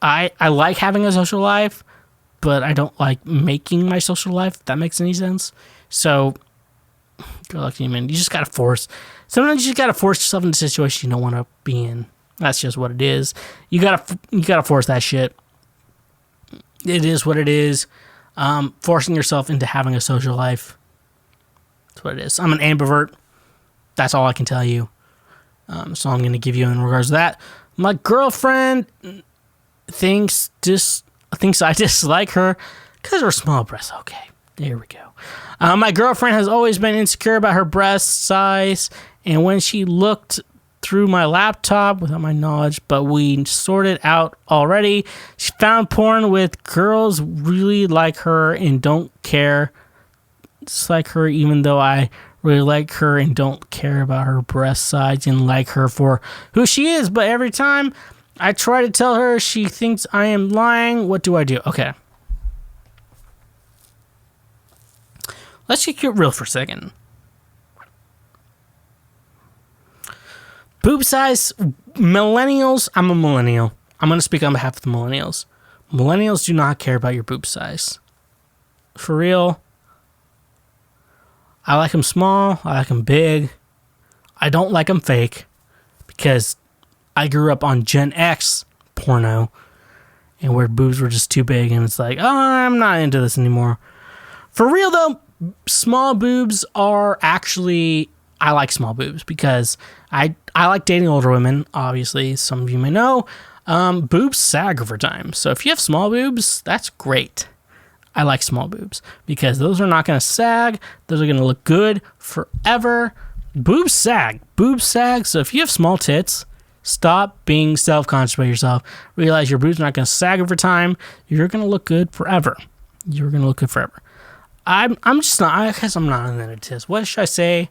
Speaker 1: like having a social life, but I don't like making my social life, if that makes any sense. So, good luck to you, man. You just gotta force. Sometimes you just gotta force yourself into a situation you don't want to be in. That's just what it is. You gotta force that shit. It is what it is. Forcing yourself into having a social life. That's what it is. I'm an ambivert. That's all I can tell you. So I'm going to give you in regards to that. My girlfriend thinks I dislike her because of her small breasts. Okay, there we go. My girlfriend has always been insecure about her breast size, and when she looked through my laptop without my knowledge, but we sorted out already, she found porn with girls really like her and don't care. Just like her, even though I really like her and don't care about her breast size and like her for who she is. But every time I try to tell her, she thinks I am lying. What do I do? Okay. Let's get real for a second. Boob size, millennials. I'm a millennial. I'm going to speak on behalf of the millennials. Millennials do not care about your boob size. For real. I like them small. I like them big. I don't like them fake because I grew up on Gen X porno and where boobs were just too big and it's like, oh, I'm not into this anymore. For real though, small boobs are actually, I like small boobs because I like dating older women. Obviously, some of you may know. Boobs sag over time. So if you have small boobs, that's great. I like small boobs because those are not going to sag. Those are going to look good forever. Boobs sag. Boobs sag. So if you have small tits, stop being self-conscious about yourself. Realize your boobs are not going to sag over time. You're going to look good forever. You're going to look good forever. I'm just not, I guess I'm not into tits. What should I say?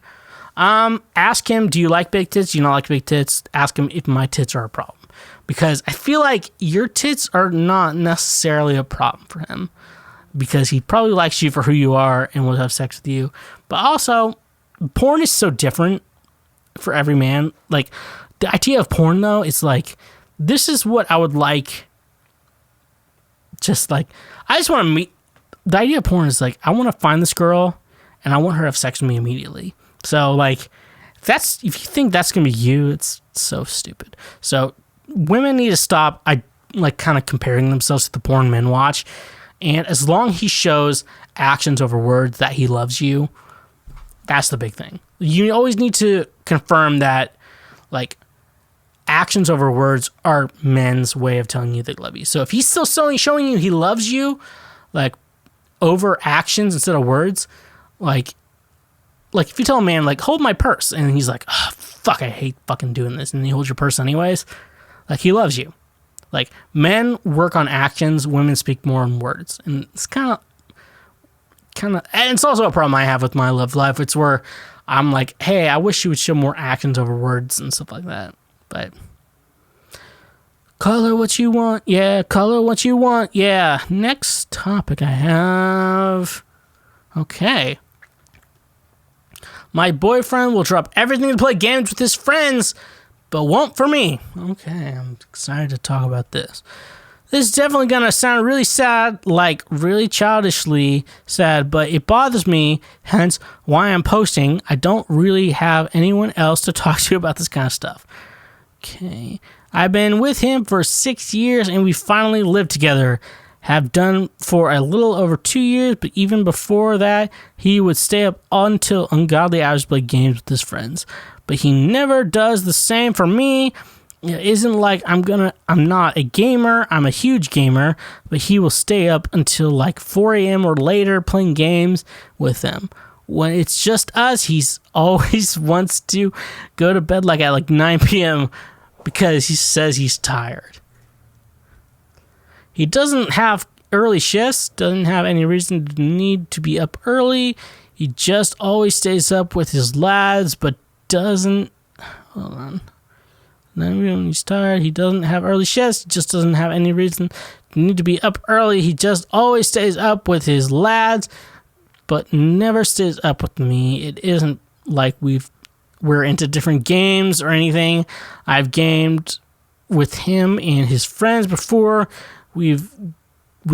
Speaker 1: Ask him, do you like big tits? Do you not like big tits? Ask him if my tits are a problem. Because I feel like your tits are not necessarily a problem for him. Because he probably likes you for who you are and will have sex with you. But also, porn is so different for every man. Like, the idea of porn, though, is like, this is what I would like. Just like, I just want to meet. The idea of porn is like, I want to find this girl and I want her to have sex with me immediately. So, like, if you think that's going to be you, it's so stupid. So, women need to stop, kind of comparing themselves to the porn men watch. And as long as he shows actions over words that he loves you, that's the big thing. You always need to confirm that, like, actions over words are men's way of telling you they love you. So if he's still showing you he loves you, like, over actions instead of words, like if you tell a man, like, hold my purse, and he's like, oh, fuck, I hate fucking doing this, and he holds your purse anyways, like, he loves you. Like, men work on actions, women speak more in words. And it's kind of, and it's also a problem I have with my love life. It's where I'm like, hey, I wish you would show more actions over words and stuff like that. But, color what you want. Yeah, color what you want. Yeah. Next topic I have. Okay. My boyfriend will drop everything to play games with his friends, but won't for me. Okay, I'm excited to talk about this. This is definitely going to sound really sad, like really childishly sad, but it bothers me, hence why I'm posting. I don't really have anyone else to talk to about this kind of stuff. Okay, I've been with him for 6 years and we finally lived together. Have done for a little over 2 years, but even before that, he would stay up until ungodly hours to play games with his friends. But he never does the same for me. It isn't like I'm not a gamer. I'm a huge gamer, but he will stay up until like 4 a.m. or later playing games with them. When it's just us, he's always wants to go to bed like at 9 p.m. because he says he's tired. He doesn't have early shifts, doesn't have any reason to need to be up early. He just always stays up with his lads, but doesn't... Hold on. Then when he's tired, he doesn't have early shifts, he just doesn't have any reason to need to be up early. He just always stays up with his lads, but never stays up with me. It isn't like we're into different games or anything. I've gamed with him and his friends before. We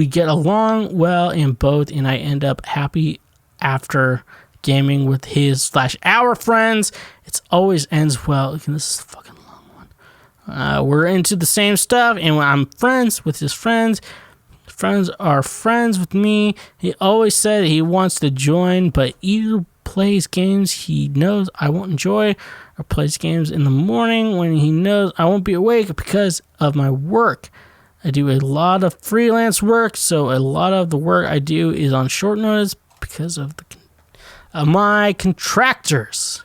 Speaker 1: get along well in both, and I end up happy after gaming with his/our friends. It always ends well. This is a fucking long one. We're into the same stuff, and when I'm friends with his friends, friends are friends with me. He always said he wants to join, but either plays games he knows I won't enjoy, or plays games in the morning when he knows I won't be awake because of my work. I do a lot of freelance work, so a lot of the work I do is on short notice because of my contractors.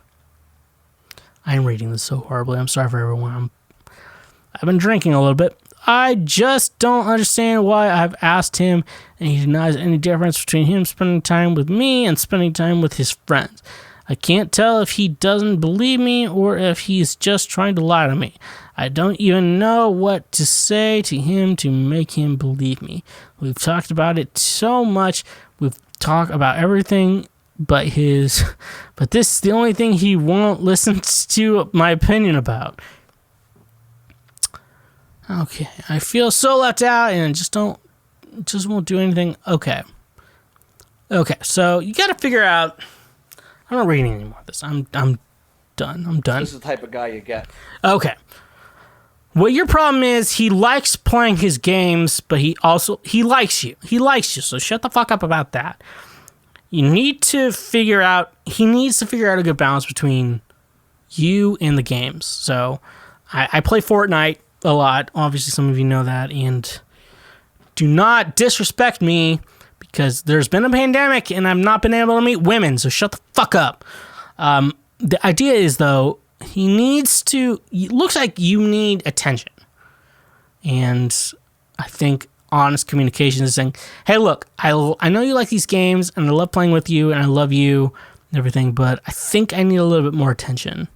Speaker 1: I'm reading this so horribly. I'm sorry for everyone. I've been drinking a little bit. I just don't understand why I've asked him and he denies any difference between him spending time with me and spending time with his friends. I can't tell if he doesn't believe me or if he's just trying to lie to me. I don't even know what to say to him to make him believe me. We've talked about it so much. We've talked about everything but this is the only thing he won't listen to my opinion about. Okay, I feel so left out and just won't do anything. Okay, so you got to figure out. I'm not reading anymore of this. I'm done.
Speaker 2: This is the type of guy you get.
Speaker 1: Okay. Well, your problem is he likes playing his games, but he likes you. He likes you, so shut the fuck up about that. He needs to figure out a good balance between you and the games. So I play Fortnite a lot. Obviously, some of you know that. And do not disrespect me because there's been a pandemic and I've not been able to meet women. So shut the fuck up. The idea is, though, it looks like you need attention. And I think honest communication is saying, hey, look, I know you like these games and I love playing with you and I love you and everything, but I think I need a little bit more attention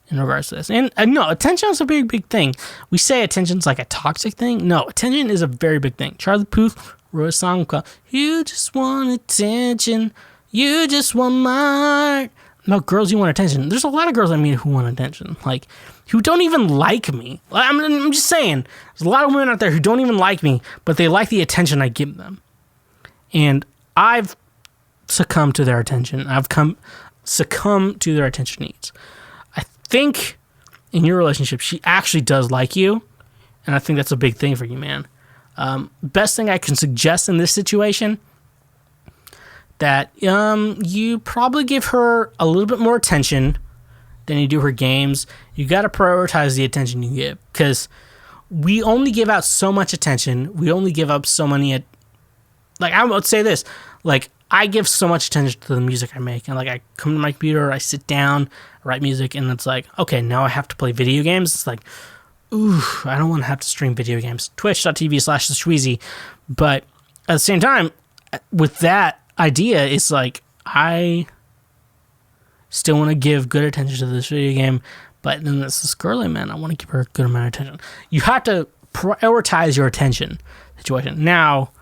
Speaker 1: in regards to this. And no, attention is a big, big thing. We say attention's like a toxic thing. No, attention is a very big thing. Charlie Puth wrote a song called You Just Want Attention, You Just Want My... No, girls, you want attention. There's a lot of girls I meet who want attention. Like, who don't even like me. I'm just saying, there's a lot of women out there who don't even like me, but they like the attention I give them. And I've succumbed to their attention. Succumbed to their attention needs. I think in your relationship, she actually does like you. And I think that's a big thing for you, man. Best thing I can suggest in this situation, that you probably give her a little bit more attention than you do her games. You got to prioritize the attention you give, because we only give out so much attention. We only give up so many. I would say this, I give so much attention to the music I make, and I come to my computer, I sit down, I write music, and it's okay, now I have to play video games. It's ooh, I don't want to have to stream video games. Twitch.tv/Schweezy. But at the same time, with that idea, it's I still want to give good attention to this video game, but then this girly, man, I want to give her a good amount of attention. You have to prioritize your attention situation. Now,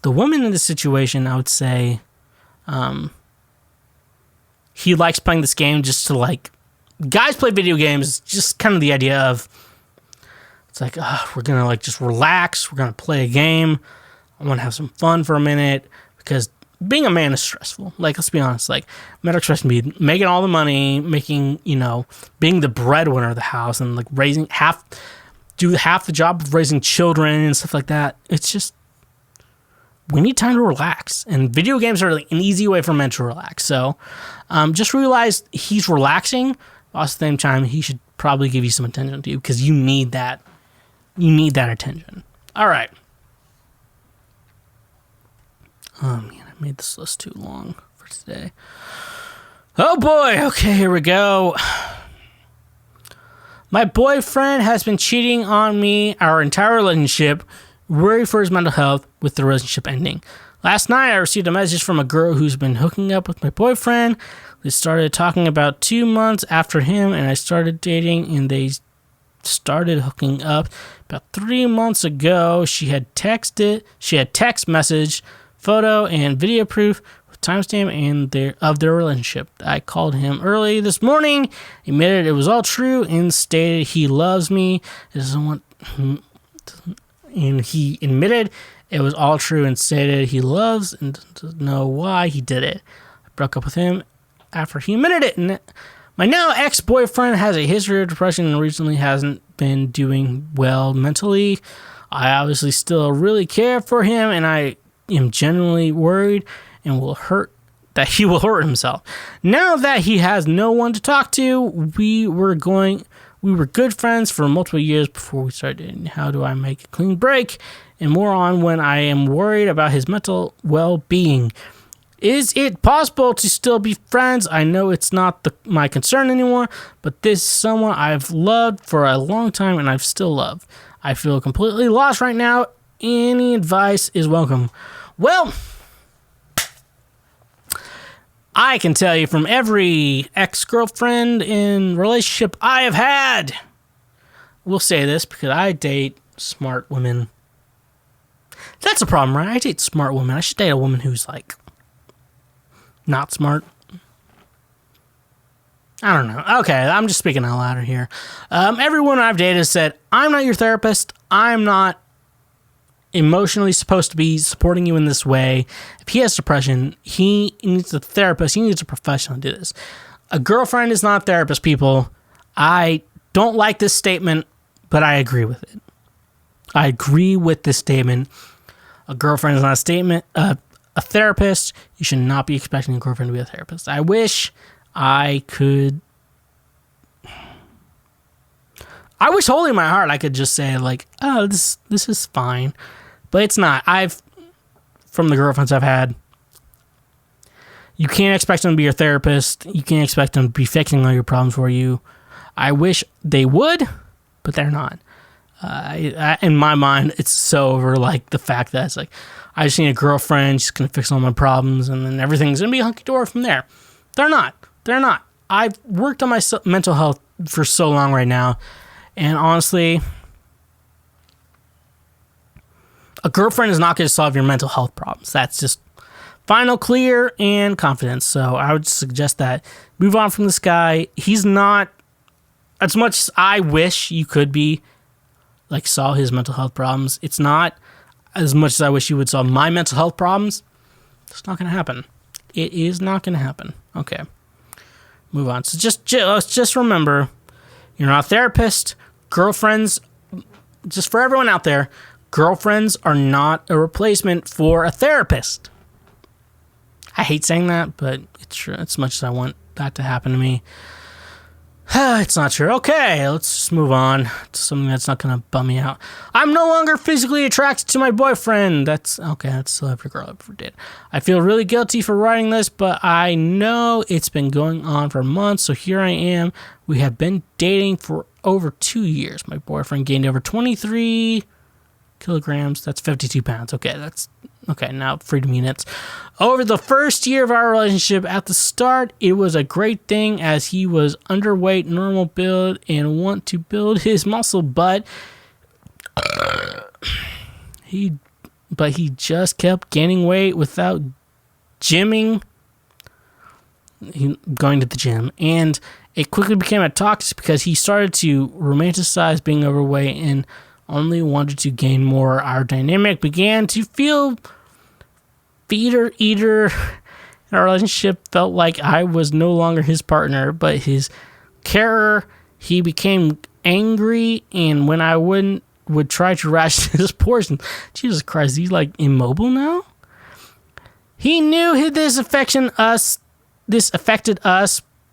Speaker 1: the woman in this situation, I would say, he likes playing this game just to guys play video games, just kind of the idea of, it's we're going to just relax, we're going to play a game, I want to have some fun for a minute, because being a man is stressful. Let's be honest. Men are stressed to be making all the money, being the breadwinner of the house, and raising half the job of raising children and stuff like that. It's just, we need time to relax, and video games are an easy way for men to relax. So, just realize he's relaxing, but at the same time, he should probably give you some attention to you, because you need that. You need that attention. All right. Oh man, I made this list too long for today. Oh boy, okay, here we go. My boyfriend has been cheating on me our entire relationship, worried for his mental health with the relationship ending. Last night, I received a message from a girl who's been hooking up with my boyfriend. They started talking about 2 months after him, and I started dating, and they started hooking up. About 3 months ago, she had text message, photo, and video proof with timestamp of their relationship. I called him early this morning, admitted it was all true, and stated he loves me. And he admitted it was all true and stated he loves and doesn't know why he did it. I broke up with him after he admitted it. And my now ex-boyfriend has a history of depression and recently hasn't been doing well mentally. I obviously still really care for him, and I am genuinely worried and that he will hurt himself. Now that he has no one to talk to, we were good friends for multiple years before we started dating. How do I make a clean break? And more on when I am worried about his mental well-being. Is it possible to still be friends? I know it's not my concern anymore, but this is someone I've loved for a long time and I've still loved. I feel completely lost right now. Any advice is welcome. Well, I can tell you from every ex-girlfriend and relationship I have had, we'll say this because I date smart women. That's a problem, right? I date smart women. I should date a woman who's like not smart. I don't know. Okay, I'm just speaking out loud here. Every woman I've dated said, I'm not your therapist. I'm not emotionally supposed to be supporting you in this way. If he has depression, he needs a therapist. He needs a professional to do this. A girlfriend is not a therapist, people. I don't like this statement, but I agree with it. I agree with this statement. A girlfriend is not a therapist. You should not be expecting a girlfriend to be a therapist. I wish I could. I wish holding my heart I could just say like, oh, this is fine. But it's not. From the girlfriends I've had, you can't expect them to be your therapist. You can't expect them to be fixing all your problems for you. I wish they would, but they're not. In my mind, it's so over like the fact that it's like, I just need a girlfriend. She's going to fix all my problems and then everything's going to be hunky-dory from there. They're not. They're not. I've worked on my mental health for so long right now. And honestly, a girlfriend is not going to solve your mental health problems. That's just final, clear, and confidence. So I would suggest that move on from this guy. He's not, as much as I wish you could be, like, solve his mental health problems. It's not as much as I wish you would solve my mental health problems. It's not going to happen. It is not going to happen. Okay. Move on. So just remember, you're not a therapist. Girlfriends, just for everyone out there, girlfriends are not a replacement for a therapist. I hate saying that, but it's true. As much as I want that to happen to me, it's not true. Okay, let's just move on to something that's not going to bum me out. I'm no longer physically attracted to my boyfriend. That's okay. That's still every girl ever did. I feel really guilty for writing this, but I know it's been going on for months, so here I am. We have been dating for over 2 years. My boyfriend gained over 23 kilograms. That's 52 pounds. Okay, that's okay. Now freedom units. Over the first year of our relationship, at the start, it was a great thing as he was underweight, normal build, and want to build his muscle, but he just kept gaining weight without going to the gym, and it quickly became a toxic because he started to romanticize being overweight and only wanted to gain more. Our dynamic began to feel feeder eater. Our relationship felt like I was no longer his partner, but his carer. He became angry, and when I would try to ration his portion. Jesus Christ, he's like immobile now? He knew this affected us,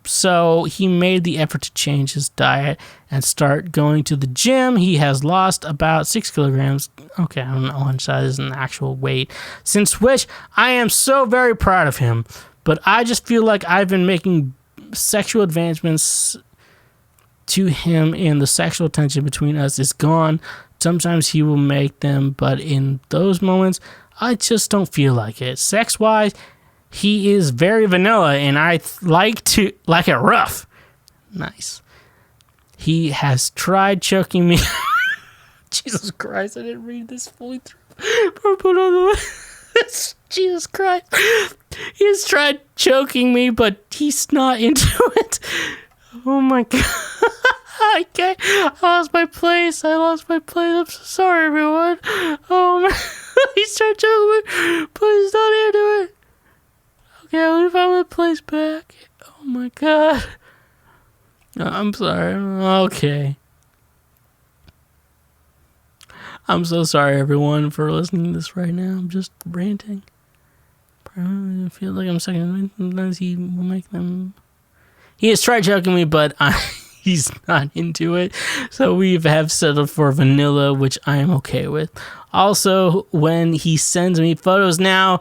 Speaker 1: so he made the effort to change his diet and start going to the gym. He has lost about 6 kilograms. Okay, I don't know how much that is in actual weight. Since which I am so very proud of him. But I just feel like I've been making sexual advancements to him, and the sexual tension between us is gone. Sometimes he will make them, but in those moments, I just don't feel like it. Sex-wise, he is very vanilla, and I like it rough. Nice. He has tried choking me. Jesus Christ, I didn't read this fully through. Jesus Christ. He has tried choking me, but he's not into it. Oh my God. I lost my place. I'm so sorry, everyone. Oh my. He's trying to choke me, but he's not into it. Okay, I'll find my place back. Oh my God. I'm sorry. Okay. I'm so sorry, everyone, for listening to this right now. I'm just ranting. I feel like I'm second. Sometimes he will make them. He has tried joking me, but he's not into it. So we have settled for vanilla, which I am okay with. Also, when he sends me photos now,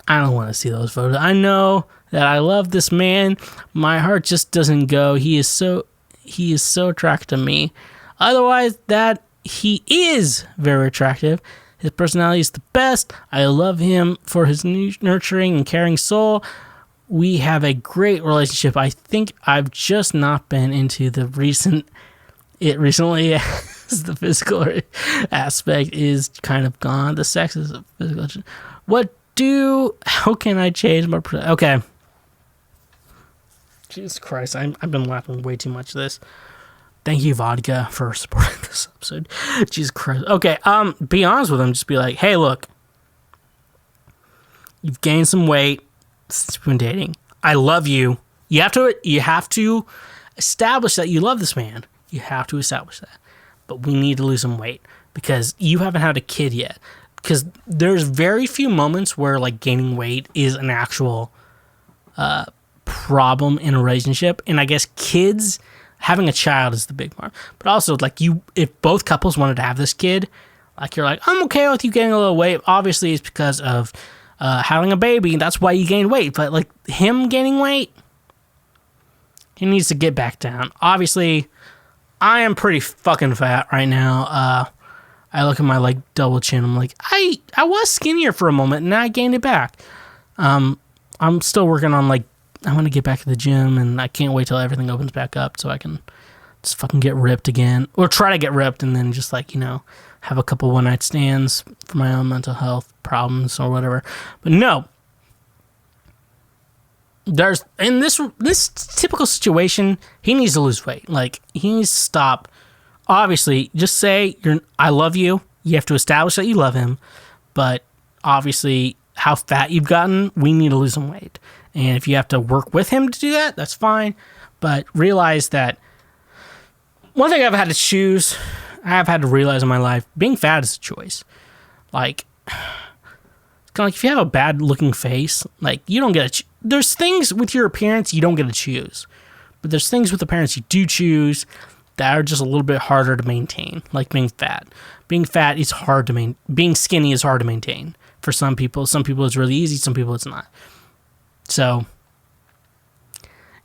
Speaker 1: I don't want to see those photos. I know that I love this man. My heart just doesn't go. He is so attracted to me. Otherwise, that he is very attractive. His personality is the best. I love him for his nurturing and caring soul. we have a great relationship. I think I've just not been into the recently as the physical aspect is kind of gone. The sex is a physical. How can I change my, okay. Jesus Christ, I've been laughing way too much at this. Thank you, Vodka, for supporting this episode. Jesus Christ. Okay, be honest with him. Just be like, hey, look, you've gained some weight since we've been dating. I love you. You have to establish that you love this man. You have to establish that. But we need to lose some weight because you haven't had a kid yet. Because there's very few moments where like gaining weight is an actual problem in a relationship. And I guess having a child is the big part. But also like if both couples wanted to have this kid, like you're like, I'm okay with you gaining a little weight. Obviously it's because of having a baby. That's why you gain weight. But like him gaining weight, he needs to get back down. Obviously, I am pretty fucking fat right now. I look at my like double chin. I'm like, I was skinnier for a moment and now I gained it back. I'm still working on like, I want to get back to the gym and I can't wait till everything opens back up so I can just fucking get ripped again or try to get ripped and then just like, have a couple one night stands for my own mental health problems or whatever. But no, there's in this typical situation, he needs to lose weight. Like he needs to stop. Obviously, just say I love you. You have to establish that you love him. But obviously, how fat you've gotten, we need to lose some weight. And if you have to work with him to do that, that's fine. But realize that one thing I've had to realize in my life, being fat is a choice. Like, it's kind of like if you have a bad looking face, like you don't get there's things with your appearance you don't get to choose. But there's things with appearance you do choose that are just a little bit harder to maintain, like being fat. Being fat is hard to maintain. Being skinny is hard to maintain for some people. Some people it's really easy, some people it's not. So,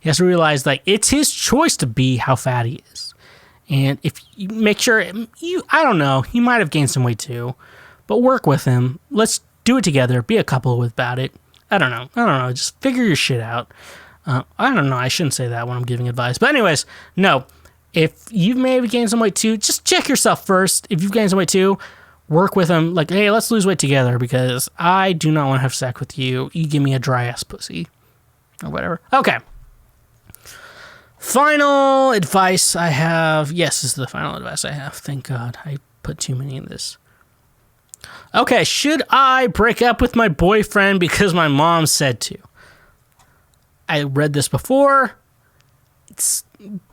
Speaker 1: he has to realize, like, it's his choice to be how fat he is. And if you make sure, I don't know, he might have gained some weight too, but work with him. Let's do it together. Be a couple about it. I don't know. Just figure your shit out. I don't know. I shouldn't say that when I'm giving advice. But anyways, no. If you've maybe gained some weight too, just check yourself first. If you've gained some weight too, work with him. Like, hey, let's lose weight together because I do not want to have sex with you. You give me a dry ass pussy or whatever. Okay. Final advice I have. Yes, this is the final advice I have. Thank God. I put too many in this. Okay, should I break up with my boyfriend because my mom said to? I read this before.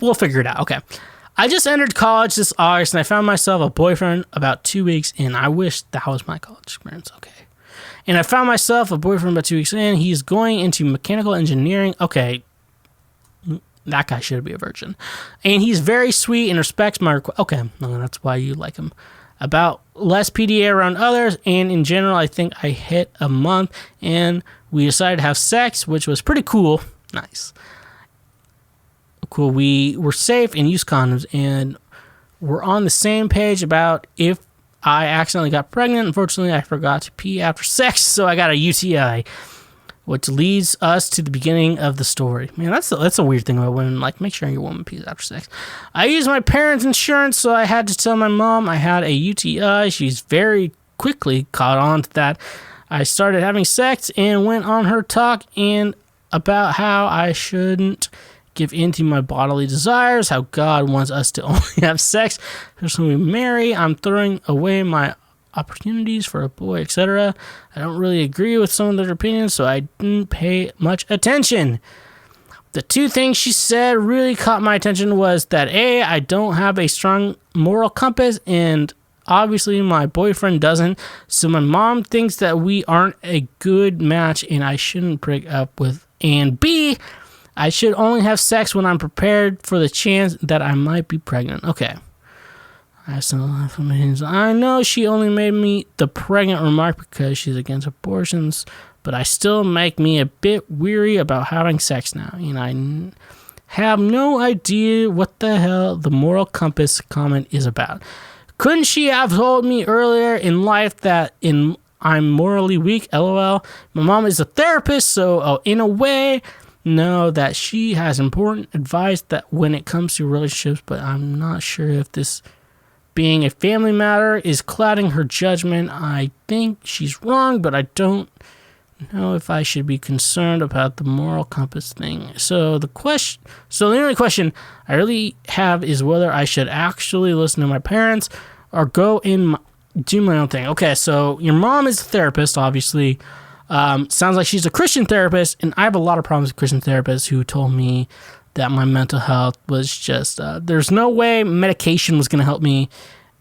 Speaker 1: We'll figure it out. Okay. I just entered college this August and I found myself a boyfriend about 2 weeks in. I wish that was my college experience. Okay. And I found myself a boyfriend about 2 weeks in. He's going into mechanical engineering. Okay. That guy should be a virgin. And he's very sweet and respects my request. Okay. No, that's why you like him. About less PDA around others. And in general, I think I hit a month and we decided to have sex, which was pretty cool. Nice. Cool. We were safe and used condoms and we're on the same page about if I accidentally got pregnant. Unfortunately, I forgot to pee after sex, so I got a UTI, which leads us to the beginning of the story. Man, that's a weird thing about women. Like, make sure your woman pees after sex. I used my parents' insurance, so I had to tell my mom I had a UTI. She's very quickly caught on to that. I started having sex and went on her talk and about how I shouldn't give in to my bodily desires, how God wants us to only have sex just when we marry. I'm throwing away my opportunities for a boy, etc. I don't really agree with some of their opinions, so I didn't pay much attention. The two things she said really caught my attention was that A, I don't have a strong moral compass, and obviously my boyfriend doesn't, so my mom thinks that we aren't a good match and I shouldn't break up with, and B, I should only have sex when I'm prepared for the chance that I might be pregnant. Okay. I have some opinions. I know she only made me the pregnant remark because she's against abortions, but I still make me a bit weary about having sex now. And I have no idea what the hell the moral compass comment is about. Couldn't she have told me earlier in life that in I'm morally weak, lol. My mom is a therapist, so in a way, know that she has important advice that when it comes to relationships, but I'm not sure if this being a family matter is clouding her judgment. I think she's wrong, but I don't know if I should be concerned about the moral compass thing. So the only question I really have is whether I should actually listen to my parents or go do my own thing. Okay, so your mom is a therapist, obviously. Sounds like she's a Christian therapist, and I have a lot of problems with Christian therapists who told me that my mental health was just, there's no way medication was going to help me.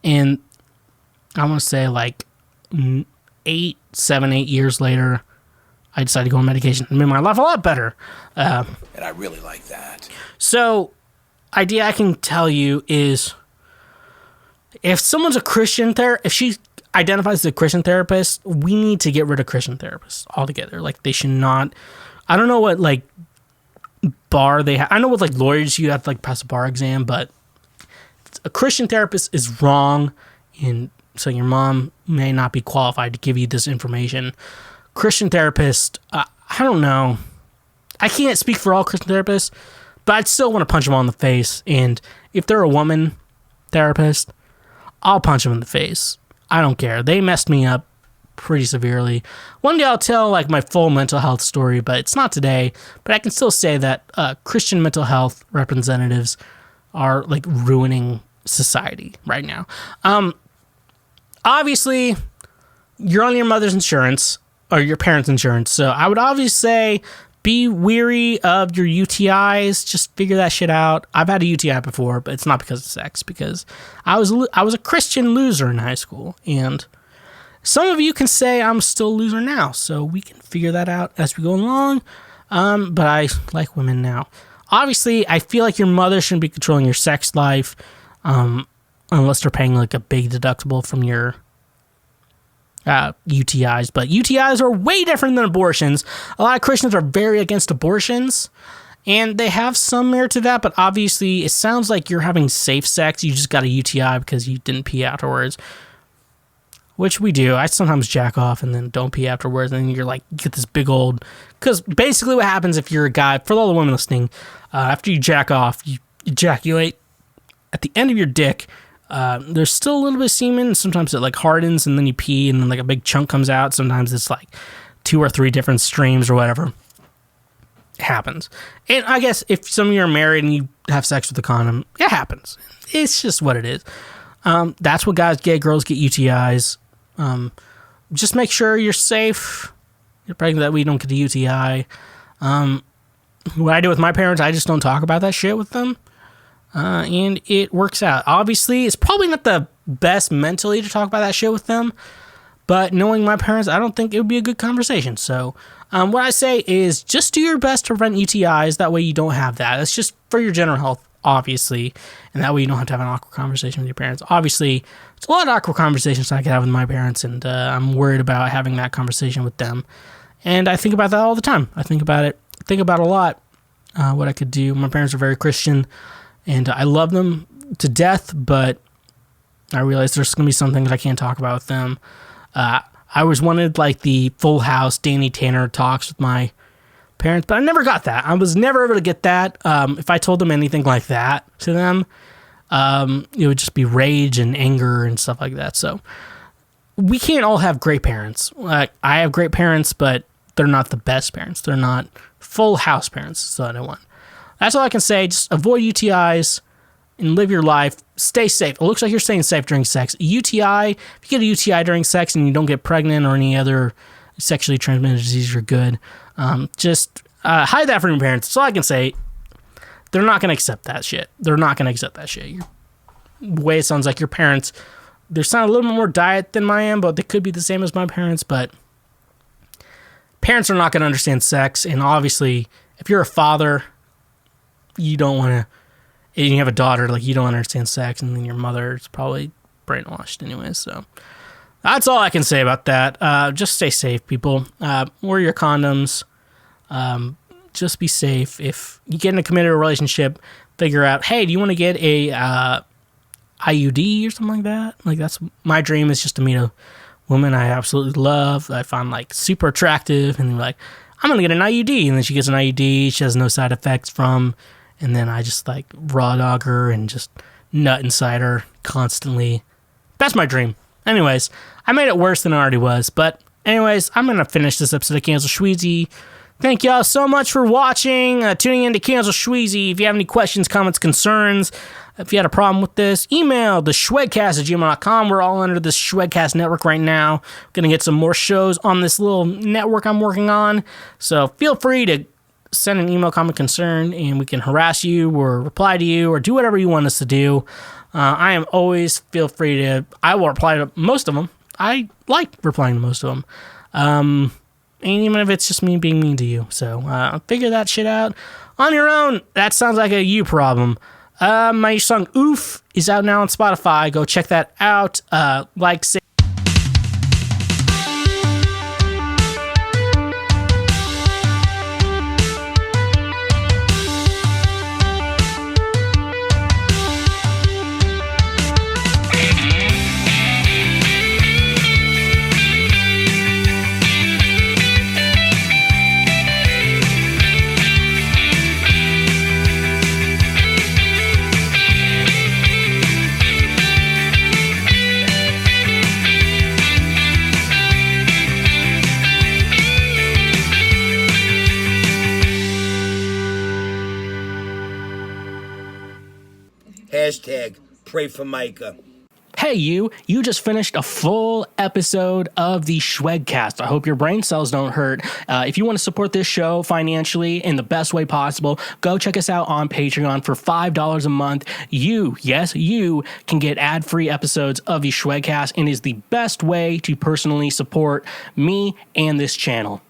Speaker 1: And I want to say like 8 years later, I decided to go on medication and made my life a lot better.
Speaker 5: And I really like that.
Speaker 1: So, idea I can tell you is, if someone's a Christian if she identifies as a Christian therapist, we need to get rid of Christian therapists altogether. Like, they should not, I don't know what, like, bar they have. I know with, like, lawyers, you have to, like, pass a bar exam, but a Christian therapist is wrong, and so your mom may not be qualified to give you this information. Christian therapist, I don't know. I can't speak for all Christian therapists, but I'd still want to punch them all in the face. And if they're a woman therapist, I'll punch them in the face. I don't care. They messed me up pretty severely. One day I'll tell like my full mental health story, but it's not today. But I can still say that Christian mental health representatives are like ruining society right now. Obviously, you're on your mother's insurance or your parents' insurance, so I would obviously say be weary of your UTIs. Just figure that shit out. I've had a UTI before, but it's not because of sex, because I was a Christian loser in high school, and some of you can say I'm still a loser now, so we can figure that out as we go along. But I like women now. Obviously, I feel like your mother shouldn't be controlling your sex life, unless they're paying like a big deductible from your UTIs. But UTIs are way different than abortions. A lot of Christians are very against abortions, and they have some merit to that, but obviously it sounds like you're having safe sex. You just got a UTI because you didn't pee afterwards, which we do. I sometimes jack off and then don't pee afterwards, and then you're like, you get this big old, because basically what happens if you're a guy, for all the women listening, after you jack off, you ejaculate at the end of your dick. There's still a little bit of semen. Sometimes it like hardens and then you pee and then like a big chunk comes out. Sometimes it's like 2 or 3 different streams or whatever. It happens. And I guess if some of you are married and you have sex with a condom, it happens. It's just what it is. That's what guys get. Girls get UTIs. Just make sure you're safe. You're pregnant, that way you don't get a UTI. What I do with my parents, I just don't talk about that shit with them. And it works out. Obviously, it's probably not the best mentally to talk about that shit with them, but knowing my parents, I don't think it would be a good conversation. So, what I say is just do your best to prevent UTIs. That way you don't have that. It's just for your general health, obviously, and that way you don't have to have an awkward conversation with your parents. Obviously, it's a lot of awkward conversations I could have with my parents, and I'm worried about having that conversation with them. And I think about that all the time. I think about it. Think about a lot. What I could do. My parents are very Christian, and I love them to death, but I realize there's going to be some things I can't talk about with them. I always wanted like the Full House Danny Tanner talks with my parents, but I never got that. I was never able to get that. If I told them anything like that to them, it would just be rage and anger and stuff like that. So we can't all have great parents. I have great parents, but they're not the best parents. They're not Full House parents, so I don't want. That's all I can say. Just avoid UTIs and live your life. Stay safe. It looks like you're staying safe during sex. UTI, if you get a UTI during sex and you don't get pregnant or any other sexually transmitted disease, you're good. Just hide that from your parents. That's all I can say. They're not going to accept that shit. They're not going to accept that shit. The way it sounds like your parents, they sound a little bit more diet than I am, but they could be the same as my parents. But parents are not going to understand sex. And obviously, if you're a father, you don't want to, and you have a daughter, like you don't understand sex, and then your mother's probably brainwashed anyway. So that's all I can say about that. Just stay safe, people. Wear your condoms. Just be safe. If you get in a committed relationship, figure out, hey, do you want to get a IUD or something like that? Like, that's my dream, is just to meet a woman I absolutely love, I find like super attractive, and they're like, I'm gonna get an IUD, and then she gets an IUD she has no side effects from, and then I just like raw dog her and just nut inside her constantly. That's my dream. Anyways, I made it worse than it already was, but anyways, I'm gonna finish this episode of Cancel Schweezy. Thank y'all so much for watching, tuning in to Cancel Schweezy. If you have any questions, comments, concerns, if you had a problem with this, email the schwegcast@gmail.com. We're all under this Schwegcast network right now. Gonna get some more shows on this little network I'm working on. So feel free to send an email, comment, concern, and we can harass you or reply to you or do whatever you want us to do. I am always feel free to, I will reply to most of them. I like replying to most of them. And even if it's just me being mean to you. So figure that shit out on your own. That sounds like a you problem. My song Oof is out now on Spotify. Go check that out. Say.
Speaker 8: Hashtag pray for Micah.
Speaker 1: Hey you just finished a full episode of the Schwegcast. I hope your brain cells don't hurt. If you want to support this show financially in the best way possible, go check us out on Patreon for $5 a month. You can get ad-free episodes of the Schwegcast and is the best way to personally support me and this channel.